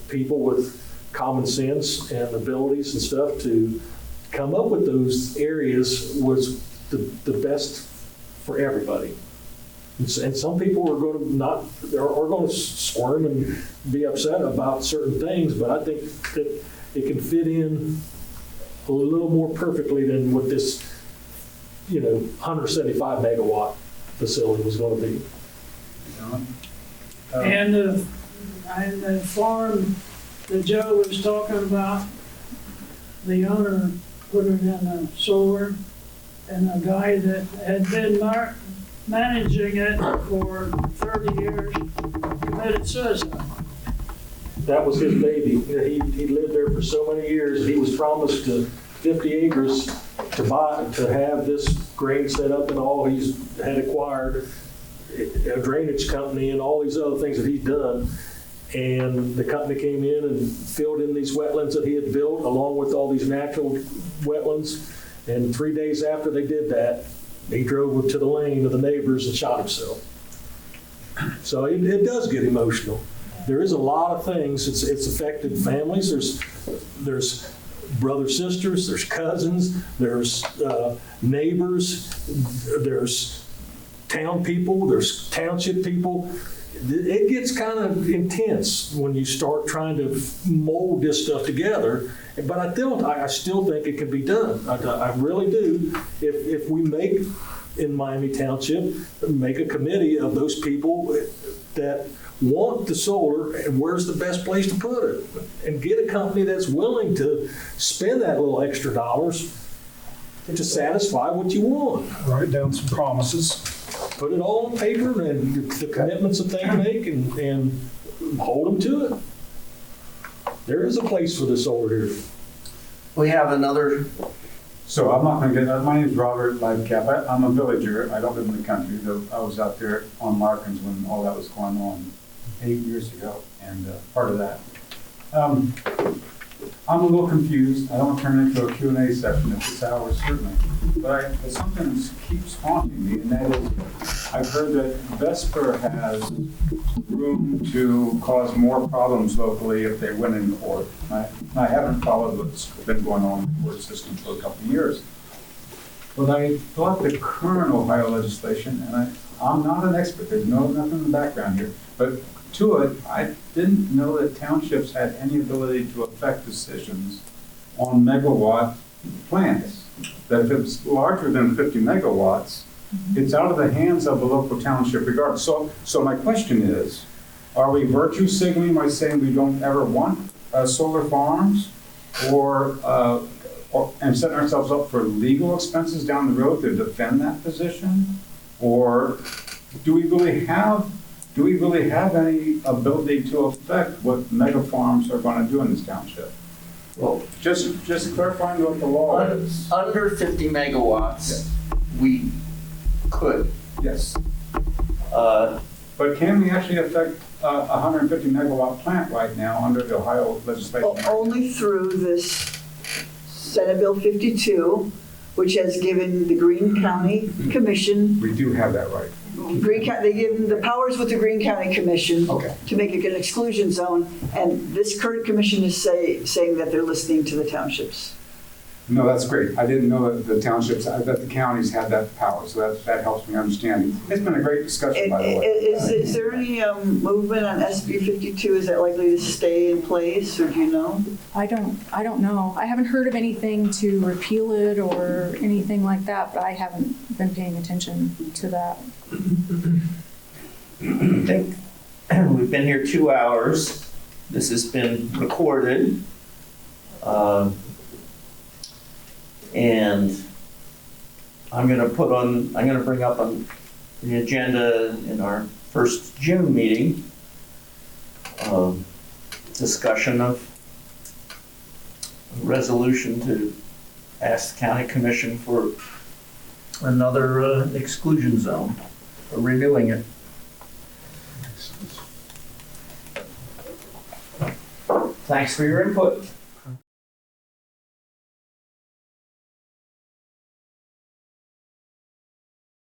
people with common sense and abilities and stuff to come up with those areas was the best for everybody. And some people are going to squirm and be upset about certain things, but I think that it can fit in a little more perfectly than what this, 175 megawatt facility was going to be. And the farm that Joe was talking about, the owner put it in a solar, and a guy that had been managing it for 30 years committed suicide. That was his baby. He lived there for so many years. He was promised 50 acres to have this grain set up and all. He's had acquired a drainage company and all these other things that he's done. And the company came in and filled in these wetlands that he had built along with all these natural wetlands. And 3 days after they did that, he drove to the lane of the neighbors and shot himself. So it does get emotional. There is a lot of things. It's affected families. There's brothers, sisters, there's cousins, there's neighbors, there's town people, there's township people. It gets kind of intense when you start trying to mold this stuff together. But I still think it can be done. I really do. If we make, in Miami Township, make a committee of those people that want the solar and where's the best place to put it, and get a company that's willing to spend that little extra dollars to satisfy what you want. Write down some promises. Put it all on paper and the commitments that they make and hold them to it. There is a place for this over here. We have another. So I'm not going to get that. My name is Robert Livecap. I'm a villager. I don't live in the country. I was out there on Larkins when all that was going on 8 years ago, and part of that. I'm a little confused. I don't want to turn it into a Q&A session at this hour, certainly. But something keeps haunting me, and that is I've heard that Vesper has room to cause more problems locally if they win in court. I haven't followed what's been going on in the court system for a couple of years. But I thought the current Ohio legislation, and I'm not an expert, there's nothing in the background here, but to it, I didn't know that townships had any ability to affect decisions on megawatt plants. That if it was larger than 50 megawatts, it's out of the hands of the local township regardless. So my question is, are we virtue signaling by saying we don't ever want solar farms, and setting ourselves up for legal expenses down the road to defend that position? Or do we really have any ability to affect what mega farms are going to do in this township? Well, just clarifying what the law is. Under 50 megawatts, we could. Yes. But can we actually affect a 150 megawatt plant right now under the Ohio legislation? Only through this Senate Bill 52, which has given the Greene County Commission, We do have that right. they give them the powers with the Greene County Commission to make it an exclusion zone, and this current commission is saying that they're listening to the townships. No, that's great. I didn't know that the townships, that the counties had that power, so that helps me understand. It's been a great discussion, by the way. Is there any movement on SB 52? Is that likely to stay in place, or do you know? I don't know. I haven't heard of anything to repeal it or anything like that, but I haven't been paying attention to that. I think we've been here 2 hours. This has been recorded. And I'm going to bring up on the agenda in our first June meeting, discussion of a resolution to ask the county commission for another exclusion zone, or renewing it. Thanks for your input.